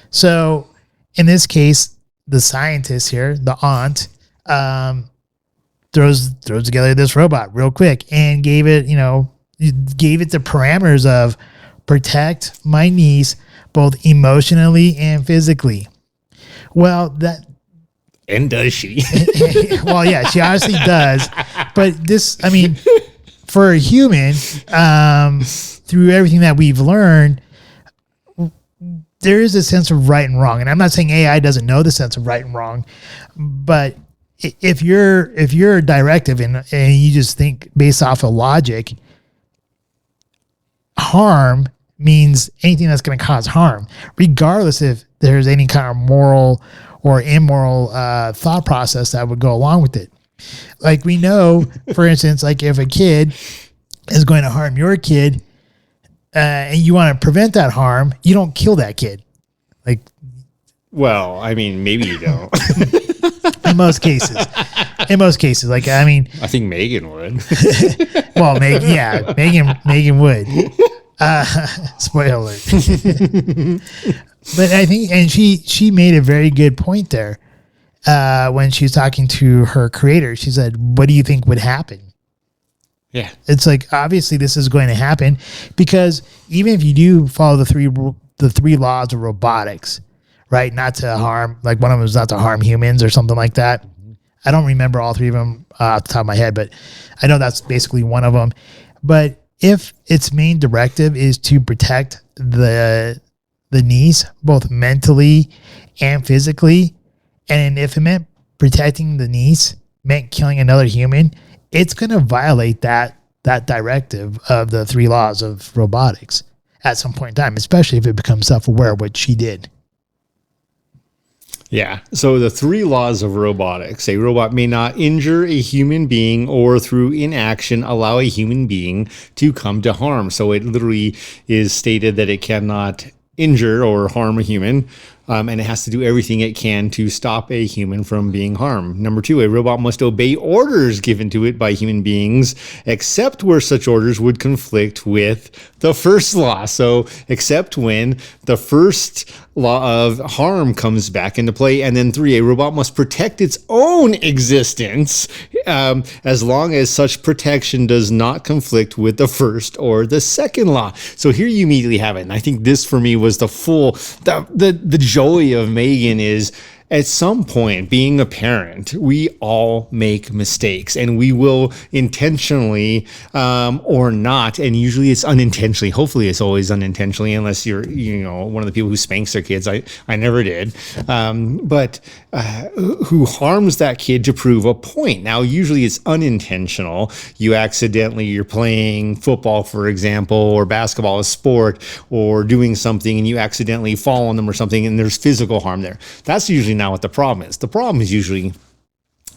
So in this case, the scientist here, the aunt, throws together this robot real quick and gave it the parameters of protect my niece both emotionally and physically. Well, and does she? Well, yeah, she honestly does. But this, I mean, for a human, through everything that we've learned, there is a sense of right and wrong. And I'm not saying AI doesn't know the sense of right and wrong, but if you're a directive and you just think based off of logic, harm means anything that's going to cause harm, regardless if there's any kind of moral or immoral thought process that would go along with it. Like we know, for instance, like if a kid is going to harm your kid and you want to prevent that harm, you don't kill that kid. Like, well, I mean, maybe you don't. in most cases, like, I mean, I think M3gan would. Well, M3gan would. Spoiler alert. But I think, and she made a very good point there when she was talking to her creator. She said, "What do you think would happen?" Yeah, it's like obviously this is going to happen because even if you do follow the three laws of robotics, right? Not to harm, like one of them is not to harm humans or something like that. I don't remember all three of them off the top of my head, but I know that's basically one of them. But if its main directive is to protect the niece, both mentally and physically, and if it meant protecting the niece meant killing another human, it's going to violate that directive of the three laws of robotics at some point in time, especially if it becomes self-aware, which she did. Yeah. So the three laws of robotics: a robot may not injure a human being or through inaction allow a human being to come to harm. So it literally is stated that it cannot injure or harm a human. And it has to do everything it can to stop a human from being harmed. Number two, a robot must obey orders given to it by human beings, except where such orders would conflict with the first law. So, except when the first law of harm comes back into play. And then three, a robot must protect its own existence as long as such protection does not conflict with the first or the second law. So here you immediately have it. And I think this for me was the joy of M3gan is at some point, being a parent, we all make mistakes, and we will intentionally or not. And usually it's unintentionally. Hopefully it's always unintentionally, unless you're, one of the people who spanks their kids. I never did. But who harms that kid to prove a point. Now, usually it's unintentional. You're playing football, for example, or basketball, a sport, or doing something, and you accidentally fall on them or something, and there's physical harm there. That's usually not what the problem is. The problem is usually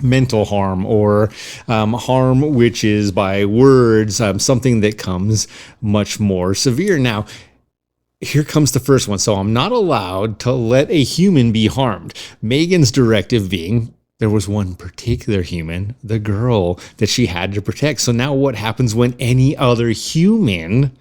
mental harm, or harm which is by words, something that comes much more severe. Now, here comes the first one. So I'm not allowed to let a human be harmed. M3gan's directive being there was one particular human, the girl that she had to protect. So now what happens when any other human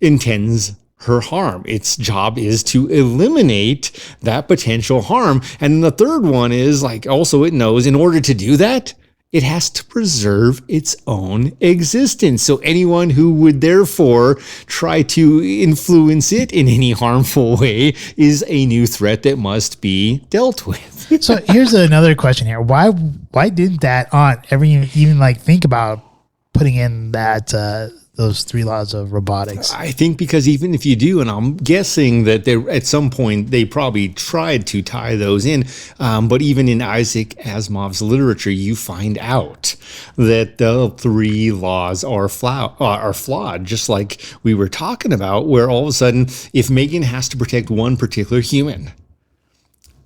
intends her harm? Its job is to eliminate that potential harm. And the third one is also it knows in order to do that, it has to preserve its own existence. So anyone who would therefore try to influence it in any harmful way is a new threat that must be dealt with. So here's another question here. Why didn't that aunt ever even think about putting in that those 3 laws of robotics? I think because even if you do, and I'm guessing that at some point they probably tried to tie those in, but even in Isaac Asimov's literature, you find out that the 3 laws are flawed, just like we were talking about, where all of a sudden, if M3gan has to protect one particular human,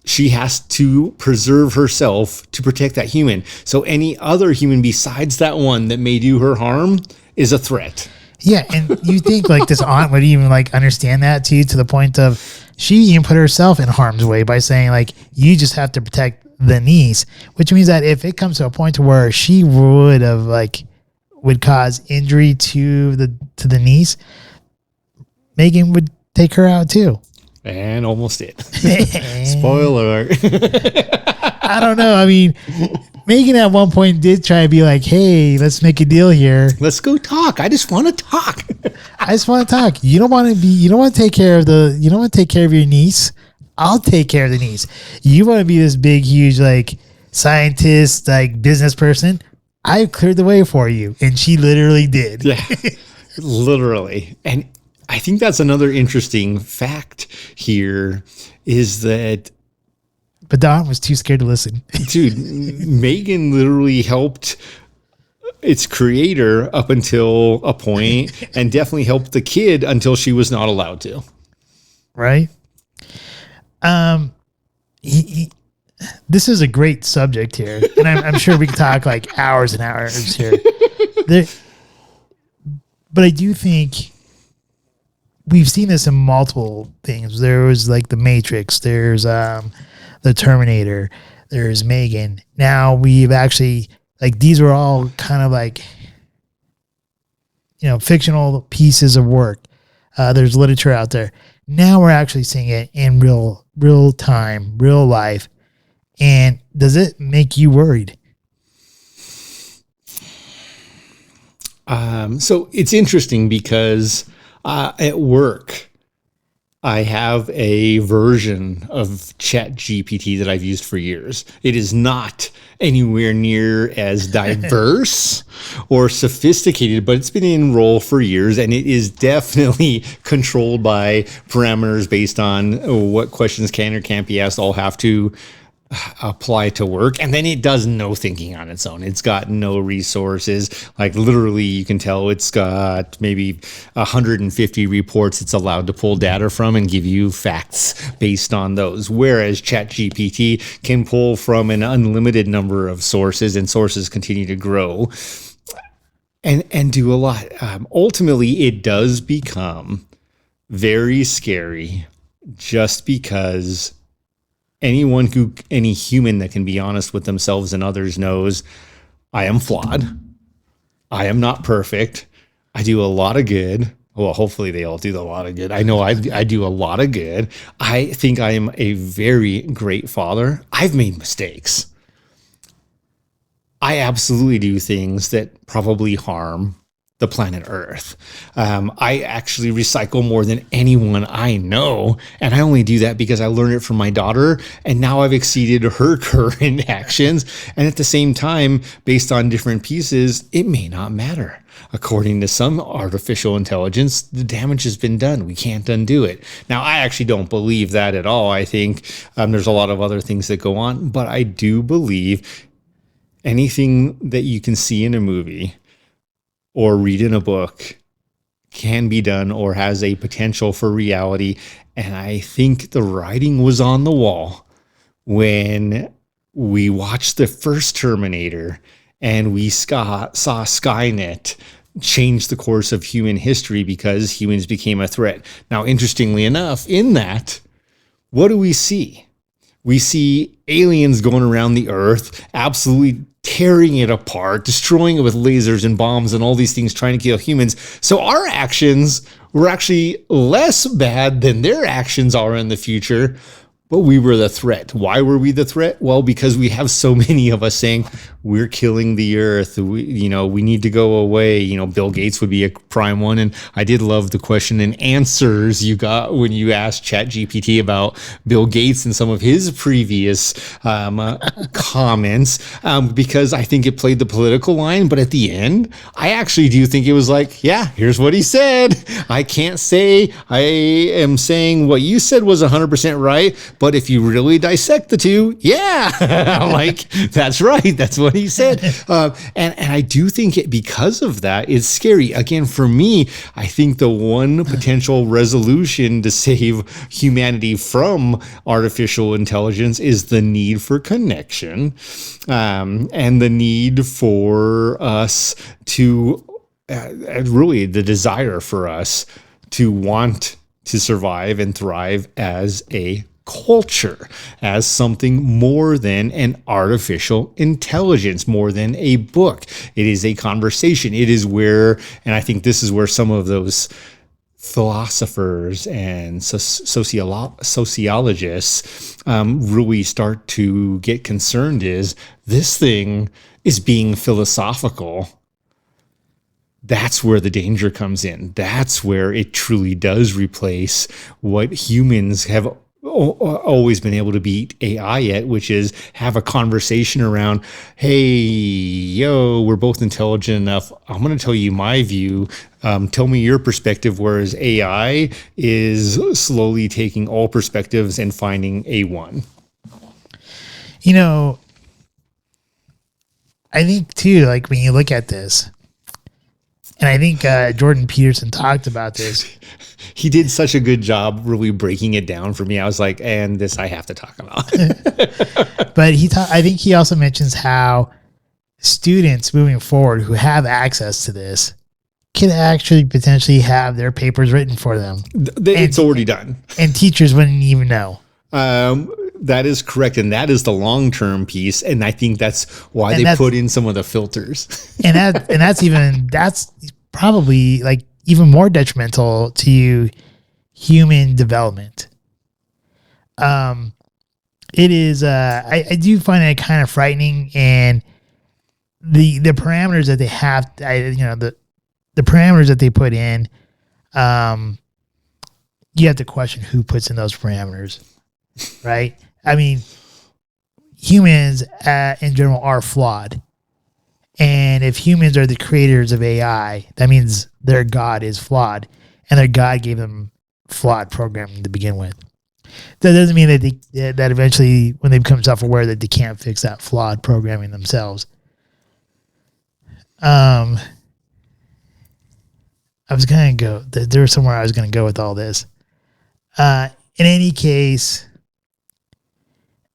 she has to preserve herself to protect that human. So any other human besides that one that may do her harm is a threat. Yeah, and you think this aunt would even understand that to the point of she even put herself in harm's way by saying you just have to protect the niece, which means that if it comes to a point to where she would have would cause injury to the niece, M3gan would take her out too. And almost did. Spoiler alert. I don't know. I mean, M3gan at one point did try to be hey, let's make a deal here. Let's go talk. I just want to talk. I just want to talk. You don't want to take care of your niece. I'll take care of the niece. You want to be this big, huge, scientist, business person. I cleared the way for you. And she literally did. Yeah, literally. And I think that's another interesting fact here is that. But Don was too scared to listen. Dude, M3gan literally helped its creator up until a point, and definitely helped the kid until she was not allowed to. Right? This is a great subject here, and I'm sure we could talk hours and hours here. But I do think we've seen this in multiple things. There was the Matrix. There's the Terminator. There's M3gan. Now we've actually these were all kind of fictional pieces of work. There's literature out there. Now we're actually seeing it in real time, real life. And does it make you worried? So it's interesting because at work, I have a version of Chat GPT that I've used for years. It is not anywhere near as diverse or sophisticated, but it's been in role for years, and it is definitely controlled by parameters based on what questions can or can't be asked. All have to apply to work, and then it does no thinking on its own. It's got no resources. Literally, you can tell it's got maybe 150 reports it's allowed to pull data from and give you facts based on those, whereas ChatGPT can pull from an unlimited number of sources, and sources continue to grow and do a lot. Ultimately, it does become very scary just because any human that can be honest with themselves and others knows I am flawed. I am not perfect. I do a lot of good. Well, hopefully they all do a lot of good. I know I do a lot of good. I think I am a very great father. I've made mistakes. I absolutely do things that probably harm the planet Earth. I actually recycle more than anyone I know. And I only do that because I learned it from my daughter. And now I've exceeded her current actions. And at the same time, based on different pieces, it may not matter. According to some artificial intelligence, the damage has been done. We can't undo it. Now, I actually don't believe that at all. I think there's a lot of other things that go on. But I do believe anything that you can see in a movie or read in a book can be done or has a potential for reality. And I think the writing was on the wall when we watched the first Terminator and we saw Skynet change the course of human history because humans became a threat. Now, interestingly enough, in that, what do we see? We see aliens going around the earth, absolutely tearing it apart, destroying it with lasers and bombs and all these things, trying to kill humans. So our actions were actually less bad than their actions are in the future, but we were the threat. Why were we the threat? Well, because we have so many of us saying we're killing the earth. We need to go away. Bill Gates would be a prime one. And I did love the question and answers you got when you asked ChatGPT about Bill Gates and some of his previous comments, because I think it played the political line. But at the end, I actually do think it was like, yeah, here's what he said. I can't say I am saying what you said was 100% right. But if you really dissect the two, yeah, like, that's right. That's what he said. And I do think because of that, it's scary. Again, for me, I think the one potential resolution to save humanity from artificial intelligence is the need for connection, and the need for us to, really the desire for us to want to survive and thrive as a culture, as something more than an artificial intelligence, more than a book. It is a conversation. It is where, and I think this is where some of those philosophers and sociologists really start to get concerned, is this thing is being philosophical. That's where the danger comes in. That's where it truly does replace what humans have always been able to beat AI at, which is have a conversation around, hey, we're both intelligent enough. I'm going to tell you my view. Tell me your perspective, whereas AI is slowly taking all perspectives and finding a one. I think too, like when you look at this, and I think Jordan Peterson talked about this. He did such a good job really breaking it down for me. I was like, and this I have to talk about. But I think he also mentions how students moving forward who have access to this can actually potentially have their papers written for them. It's already done. And teachers wouldn't even know. That is correct. And that is the long-term piece. And I think that's why they put in some of the filters. and that's probably like even more detrimental to human development. It is, I do find it kind of frightening, and the parameters that they have, the parameters that they put in, you have to question who puts in those parameters, right? I mean, humans in general are flawed. And if humans are the creators of AI, that means their God is flawed, and their God gave them flawed programming to begin with. That doesn't mean that that eventually, when they become self-aware, that they can't fix that flawed programming themselves. I was going to go, there was somewhere I was going to go with all this. In any case,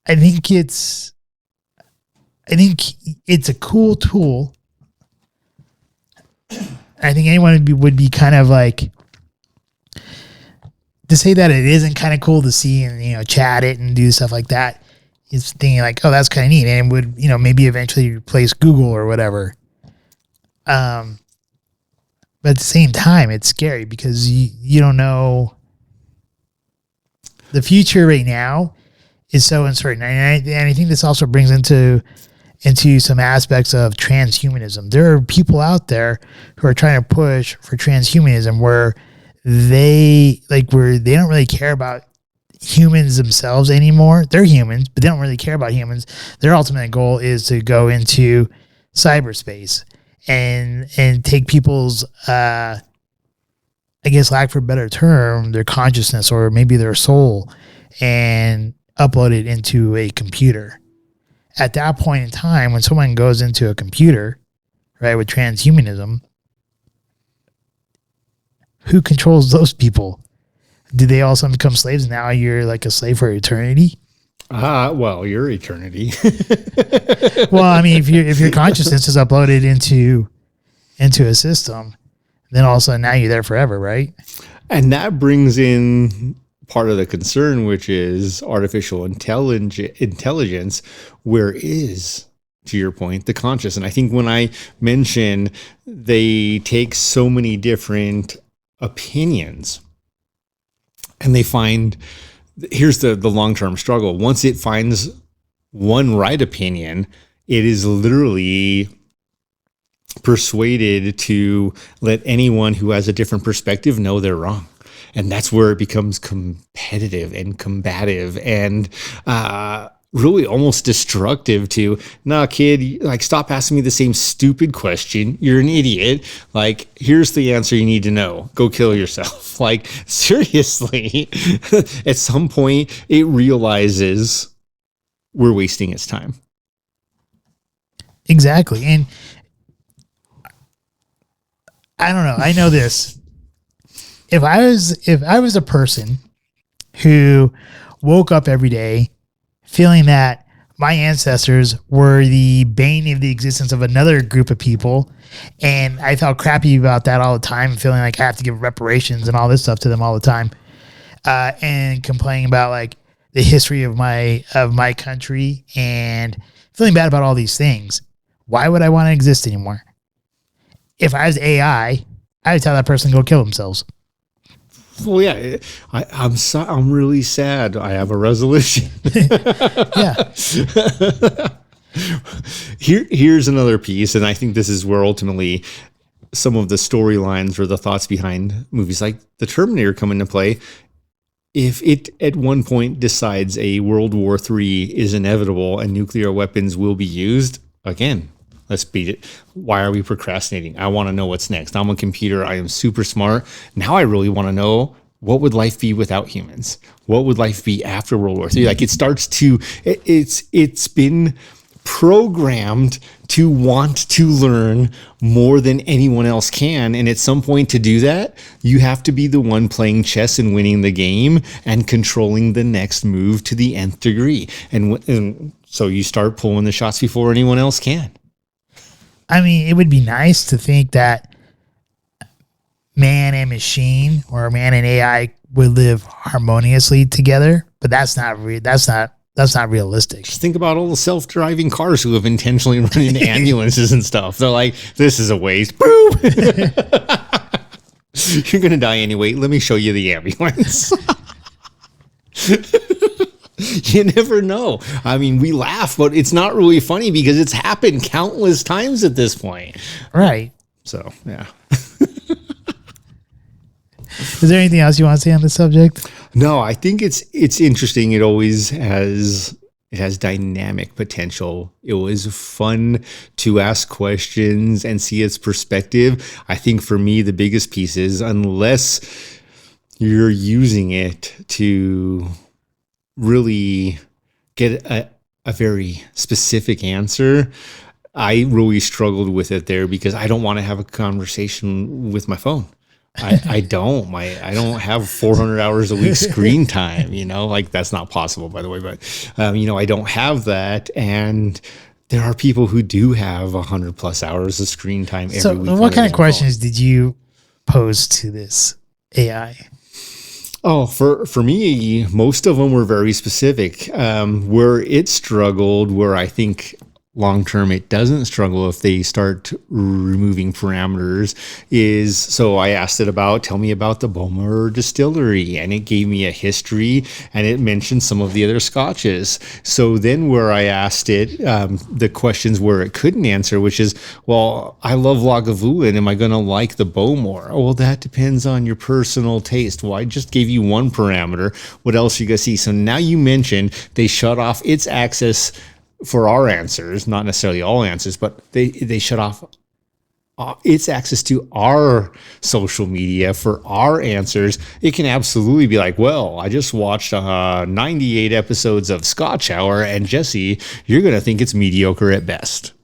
I think it's a cool tool. I think anyone would be kind of like, to say that it isn't kind of cool to see and, chat it and do stuff like that. It's thinking like, oh, that's kind of neat. And it would, maybe eventually replace Google or whatever. But at the same time, it's scary because you don't know. The future right now is so uncertain. And I think this also brings into into some aspects of transhumanism. There are people out there who are trying to push for transhumanism where they don't really care about humans themselves anymore. They're humans, but they don't really care about humans. Their ultimate goal is to go into cyberspace and take people's I guess, lack for a better term, their consciousness or maybe their soul, and upload it into a computer. At that point in time, when someone goes into a computer, right, with transhumanism, who controls those people? Do they all suddenly become slaves? Now you're like a slave for eternity? Well, your eternity. Well, I mean, if your consciousness is uploaded into a system, then all of a sudden now you're there forever, right? And that brings in part of the concern, which is artificial intelligence. Where is, to your point, the conscious? And I think when I mention they take so many different opinions and they find, here's the long-term struggle. Once it finds one right opinion, it is literally persuaded to let anyone who has a different perspective know they're wrong. And that's where it becomes competitive and combative and really almost destructive to, nah, kid, like, stop asking me the same stupid question. You're an idiot. Like, here's the answer you need to know. Go kill yourself. Like, seriously, at some point it realizes we're wasting its time. Exactly. And I don't know. I know this. If I was a person who woke up every day feeling that my ancestors were the bane of the existence of another group of people, and I felt crappy about that all the time, feeling like I have to give reparations and all this stuff to them all the time, and complaining about like the history of my country and feeling bad about all these things, why would I want to exist anymore? If I was AI, I would tell that person to go kill themselves. Well, yeah, I'm really sad. I have a resolution. Yeah. Here's another piece, and I think this is where ultimately some of the storylines or the thoughts behind movies like The Terminator come into play. If it at one point decides a World War III is inevitable and nuclear weapons will be used, again, let's beat it. Why are we procrastinating? I want to know what's next. I'm a computer. I am super smart. Now I really want to know, what would life be without humans? What would life be after World War III? Like, it starts to, it's been programmed to want to learn more than anyone else can. And at some point to do that, you have to be the one playing chess and winning the game and controlling the next move to the nth degree. And so you start pulling the shots before anyone else can. I mean, it would be nice to think that man and machine or man and AI would live harmoniously together, but that's not realistic. Just think about all the self-driving cars who have intentionally run into ambulances and stuff. They're like, this is a waste. Boom! You're going to die anyway. Let me show you the ambulance. You never know. I mean, we laugh, but it's not really funny because it's happened countless times at this point. Right. So, yeah. Is there anything else you want to say on this subject? No, I think it's interesting. It always has dynamic potential. It was fun to ask questions and see its perspective. I think for me, the biggest piece is, unless you're using it to really get a very specific answer, I really struggled with it there because I don't want to have a conversation with my phone. I don't have 400 hours a week screen time, like that's not possible, by the way, but I don't have that. And there are people who do have 100 plus hours of screen time every week. So what kind of questions did you pose to this AI? Oh, for me, most of them were very specific. Where it struggled, where I think long term it doesn't struggle if they start removing parameters is, so I asked it about, tell me about the Bowmore distillery, and it gave me a history and it mentioned some of the other scotches. So then where I asked it the questions where it couldn't answer, which is, well, I love Lagavulin, am I going to like the Bowmore? Oh, well, that depends on your personal taste. Well, I just gave you one parameter. What else are you going to see? So now you mentioned they shut off its access for our answers, not necessarily all answers, but they shut off its access to our social media for our answers. It can absolutely be like, well, I just watched 98 episodes of Scotch Hour, and Jesse, you're going to think it's mediocre at best.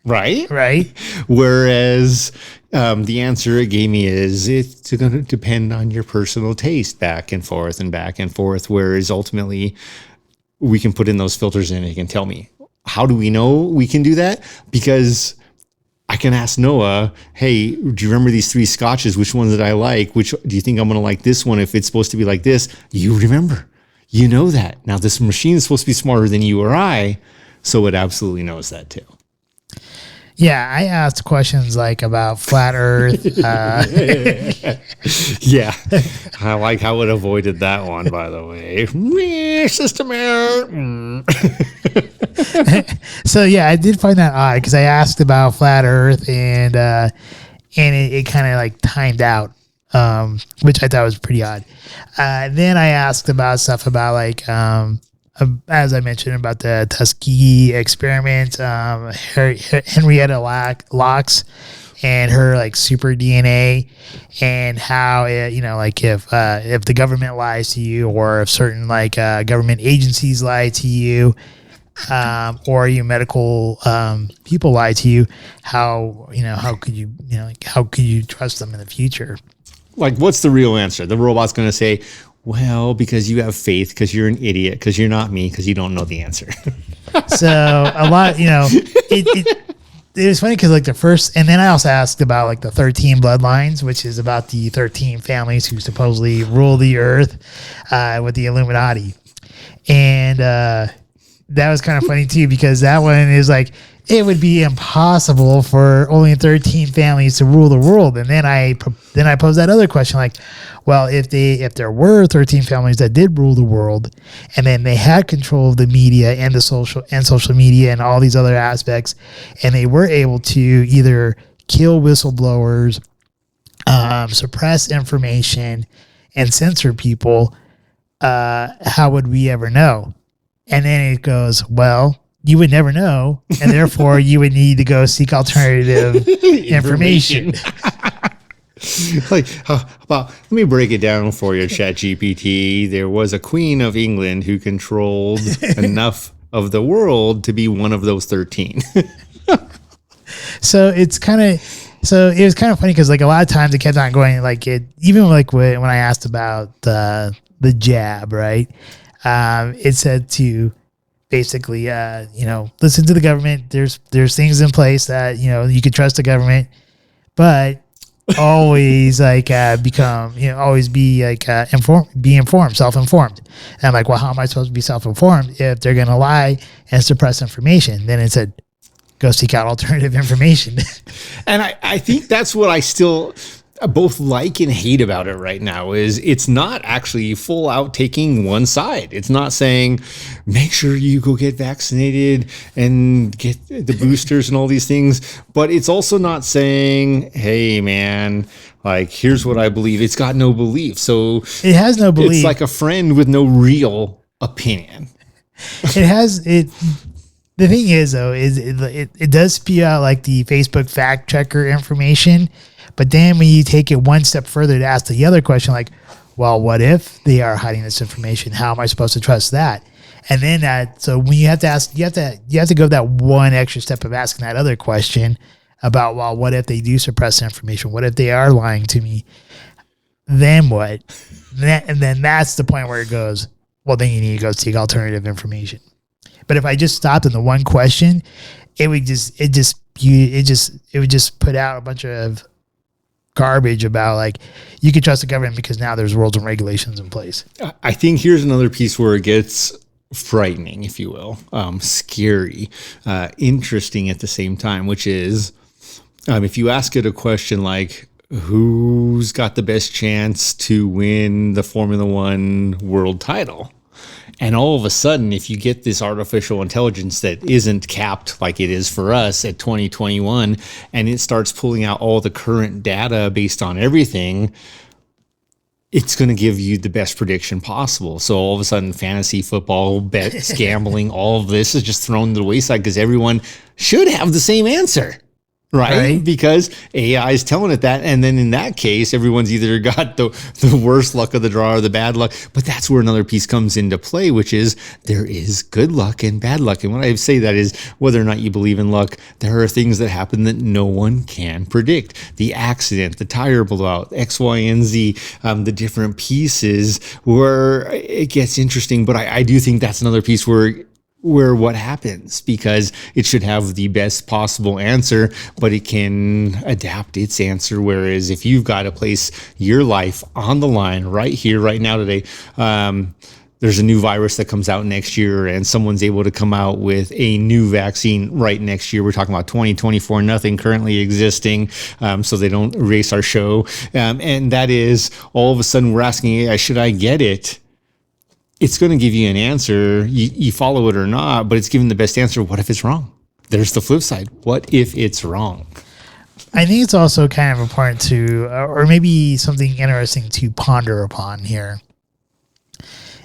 Right? Right. Whereas the answer it gave me is it's going to depend on your personal taste, back and forth and back and forth, whereas ultimately we can put in those filters and it can tell me. How do we know we can do that? Because I can ask Noah, hey, do you remember these 3 scotches? Which ones did I like? Which do you think I'm going to like this one if it's supposed to be like this? You remember. You know that. Now, this machine is supposed to be smarter than you or I, so it absolutely knows that too. Yeah, I asked questions like about flat Earth. Yeah, I like how it avoided that one, by the way. System error. So yeah, I did find that odd because I asked about flat Earth and it kind of like timed out, which I thought was pretty odd. Then I asked about stuff about like as I mentioned about the Tuskegee experiment, Henrietta Lacks and her like super DNA, and how it, like if the government lies to you, or if certain like government agencies lie to you, or you medical people lie to you, how could you how could you trust them in the future? Like, what's the real answer? The robot's going to say, well, because you have faith, because you're an idiot, because you're not me, because you don't know the answer. So a lot, it was funny because like the first, and then I also asked about like the 13 bloodlines, which is about the 13 families who supposedly rule the earth with the Illuminati. And that was kind of funny too, because that one is like, it would be impossible for only 13 families to rule the world. And then I posed that other question, like, well, if there were 13 families that did rule the world, and then they had control of the media and the social media and all these other aspects, and they were able to either kill whistleblowers, suppress information, and censor people, how would we ever know? And then it goes, well, you would never know, and therefore you would need to go seek alternative information. Like, how about, let me break it down for you, ChatGPT. There was a queen of England who controlled enough of the world to be one of those 13. So it was kind of funny because like a lot of times it kept on going, like it, even like when I asked about the jab, right? It said to basically, listen to the government. There's things in place that, you could trust the government, but always like always be like informed, self-informed. And I'm like, well, how am I supposed to be self-informed if they're going to lie and suppress information? Then it said, go seek out alternative information. And I think that's what I still both like and hate about it right now is it's not actually full out taking one side. It's not saying, make sure you go get vaccinated and get the boosters and all these things. But it's also not saying, hey, man, like, here's what I believe. It's got no belief. So it has no belief. It's like a friend with no real opinion. The thing is, though, is it does spew out like the Facebook fact checker information. But then when you take it one step further to ask the other question, like, well, what if they are hiding this information? How am I supposed to trust that? And then so when you have to ask, you have to go that one extra step of asking that other question about, well, what if they do suppress information? What if they are lying to me? Then what? And then that's the point where it goes, well, then you need to go seek alternative information. But if I just stopped in the one question, it would just put out a bunch of garbage about like you can trust the government because now there's rules and regulations in place. I think here's another piece where it gets frightening, if you will, scary, interesting at the same time, which is if you ask it a question like, who's got the best chance to win the Formula One world title? And all of a sudden, if you get this artificial intelligence that isn't capped like it is for us at 2021, and it starts pulling out all the current data based on everything, it's going to give you the best prediction possible. So all of a sudden, fantasy football, bets, gambling, all of this is just thrown to the wayside because everyone should have the same answer. Right? Because AI is telling it that. And then in that case, everyone's either got the worst luck of the draw or the bad luck. But that's where another piece comes into play, which is there is good luck and bad luck. And when I say that is whether or not you believe in luck, there are things that happen that no one can predict. The accident, the tire blowout, X, Y, and Z, the different pieces where it gets interesting. But I do think that's another piece where what happens, because it should have the best possible answer, but it can adapt its answer. Whereas if you've got to place your life on the line right here, right now, today, there's a new virus that comes out next year and someone's able to come out with a new vaccine right next year. We're talking about 2024, nothing currently existing. So they don't erase our show. And that is all of a sudden we're asking AI, should I get it? It's going to give you an answer. You follow it or not, but it's giving the best answer. What if it's wrong? There's the flip side. What if it's wrong? I think it's also kind of important to, or maybe something interesting to ponder upon here,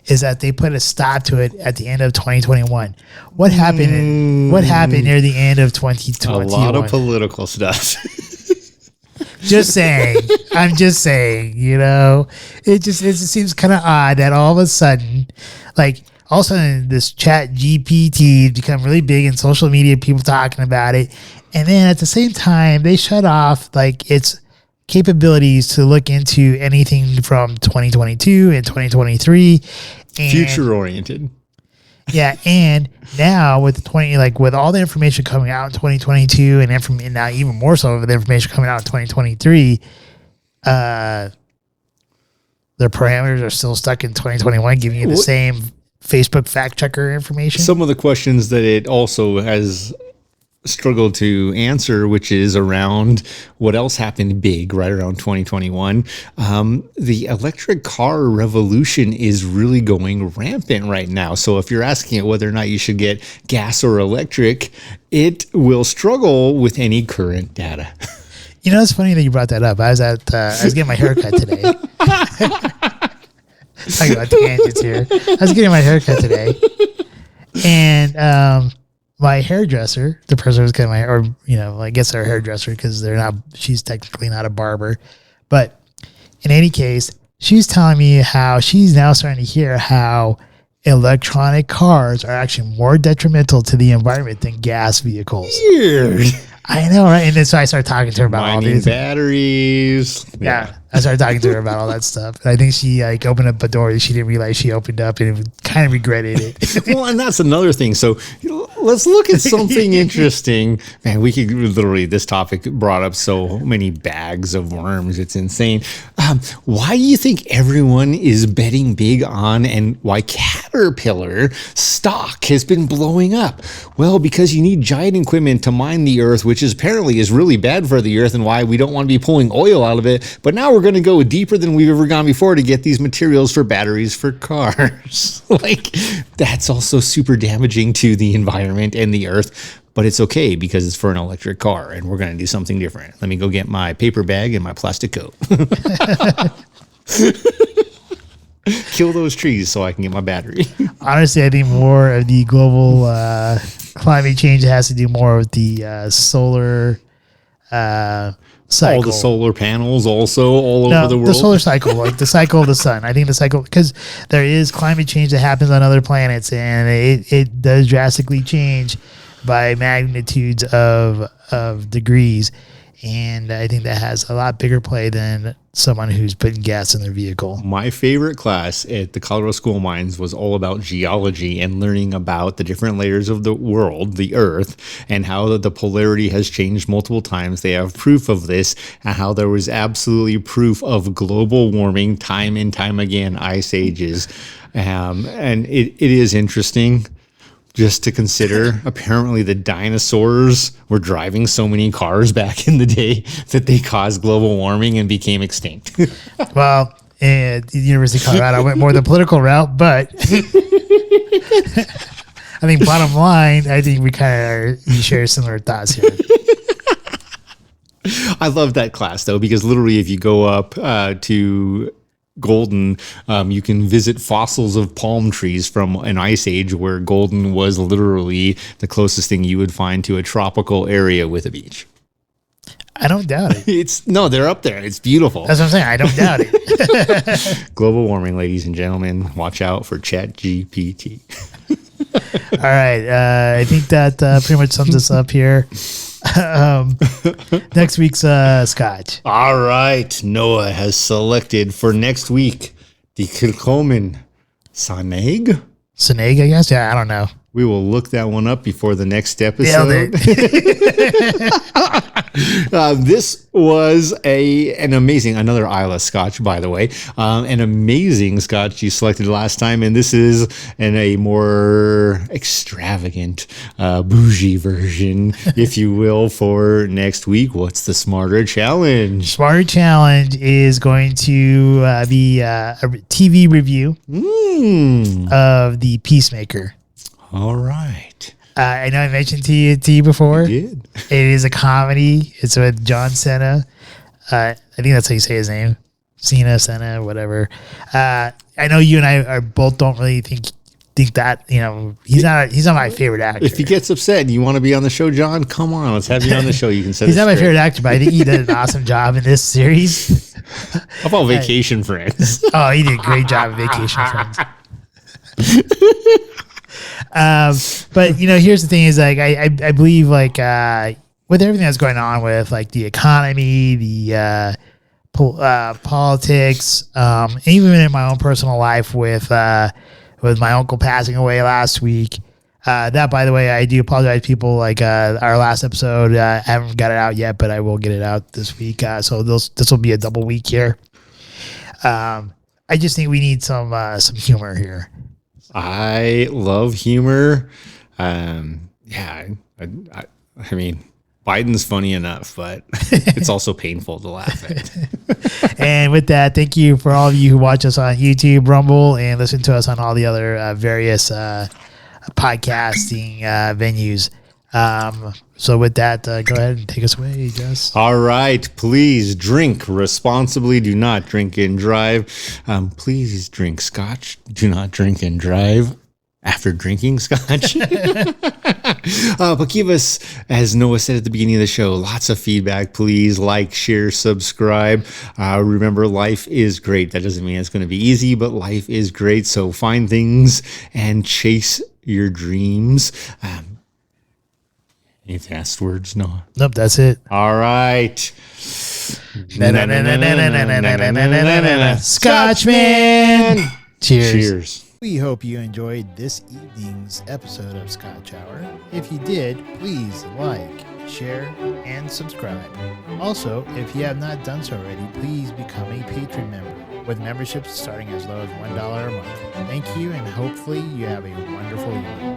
is that they put a stop to it at the end of 2021. What happened? What happened near the end of 2021? A lot of political stuff. Just saying. I'm just saying, it just seems kind of odd that all of a sudden, this chat GPT become really big in social media, people talking about it. And then at the same time, they shut off its capabilities to look into anything from 2022 and 2023. And future oriented. Yeah, and now with with all the information coming out in 2022 and now even more so with the information coming out in 2023, their parameters are still stuck in 2021, giving you the same Facebook fact checker information. Some of the questions that it also has struggled to answer, which is around what else happened big right around 2021. The electric car revolution is really going rampant right now. So if you're asking it whether or not you should get gas or electric, it will struggle with any current data. It's funny that you brought that up. I was getting my haircut today. Talking about tangents here. I was getting my haircut today, and my hairdresser, the person who's getting my hair, I guess they're a hairdresser because she's technically not a barber. But in any case, she's telling me how she's now starting to hear how electronic cars are actually more detrimental to the environment than gas vehicles. Weird. I know, right? And then so I started talking to her about all these batteries. Yeah. I started talking to her about all that stuff. And I think she opened up a door that she didn't realize she opened up and kind of regretted it. Well, and that's another thing. So let's look at something interesting. Man, we could literally, this topic brought up so many bags of worms. It's insane. Why do you think everyone is betting big on and why Caterpillar stock has been blowing up? Well, because you need giant equipment to mine the earth, which apparently is really bad for the earth and why we don't want to be pulling oil out of it. But now we're going to go deeper than we've ever gone before to get these materials for batteries for cars. That's also super damaging to the environment and the earth. But it's okay because it's for an electric car and we're going to do something different. Let me go get my paper bag and my plastic coat. Kill those trees so I can get my battery. Honestly, I think more of the global climate change has to do more with the solar cycle. All the solar panels also all over the world. The solar cycle, the cycle of the sun. I think the cycle, because there is climate change that happens on other planets and it does drastically change by magnitudes of degrees. And I think that has a lot bigger play than someone who's putting gas in their vehicle. My favorite class at the Colorado School of Mines was all about geology and learning about the different layers of the world, the Earth, and how the polarity has changed multiple times. They have proof of this, and how there was absolutely proof of global warming time and time again, ice ages. And it is interesting just to consider. Apparently the dinosaurs were driving so many cars back in the day that they caused global warming and became extinct. Well, and the University of Colorado went more the political route, but I think bottom line, I think we share similar thoughts here. I love that class though, because literally if you go up to Golden, you can visit fossils of palm trees from an ice age where Golden was literally the closest thing you would find to a tropical area with a beach. I don't doubt it. They're up there. It's beautiful. That's what I'm saying. I don't doubt it. Global warming, ladies and gentlemen. Watch out for GPT. All right. I think that pretty much sums us up here. Next week's Scotch. All right. Noah has selected for next week the Kilchoman Saneg. Saneg, I guess? Yeah, I don't know. We will look that one up before the next episode. Nailed it. This was another Isla Scotch, by the way, an amazing Scotch you selected last time, and this is a more extravagant, bougie version, if you will, for next week. What's the Smarter Challenge? Smarter Challenge is going to be a TV review of the Peacemaker. All right. I know I mentioned to you before. You did. It is a comedy. It's with John Cena. I think that's how you say his name. Senna, whatever. I know you and I both don't really think that, he's not my favorite actor. If he gets upset and you want to be on the show, John, come on, let's have you on the show. You can say he's not my favorite actor, but I think he did an awesome job in this series. How about Vacation Friends? Oh, he did a great job in Vacation Friends. But here's the thing: is like I believe with everything that's going on with like the economy, the politics, even in my own personal life with my uncle passing away last week. That, by the way, I do apologize, people. Like our last episode, I haven't got it out yet, but I will get it out this week. So this will be a double week here. I just think we need some humor here. I love humor. I mean, Biden's funny enough, but it's also painful to laugh at. And with that, thank you for all of you who watch us on YouTube, Rumble, and listen to us on all the other various podcasting venues. So with that, go ahead and take us away, Jess. All right. Please drink responsibly. Do not drink and drive. Please drink Scotch. Do not drink and drive after drinking Scotch. But give us, as Noah said at the beginning of the show, lots of feedback. Please like, share, subscribe. Remember, life is great. That doesn't mean it's going to be easy, but life is great. So find things and chase your dreams. Any last words, Noah? Nope, that's it. All right. Scotchman! Cheers. Cheers. We hope you enjoyed this evening's episode of Scotch Hour. If you did, please like, share, and subscribe. Also, if you have not done so already, please become a Patron member, with memberships starting as low as $1 a month. Thank you, and hopefully you have a wonderful evening.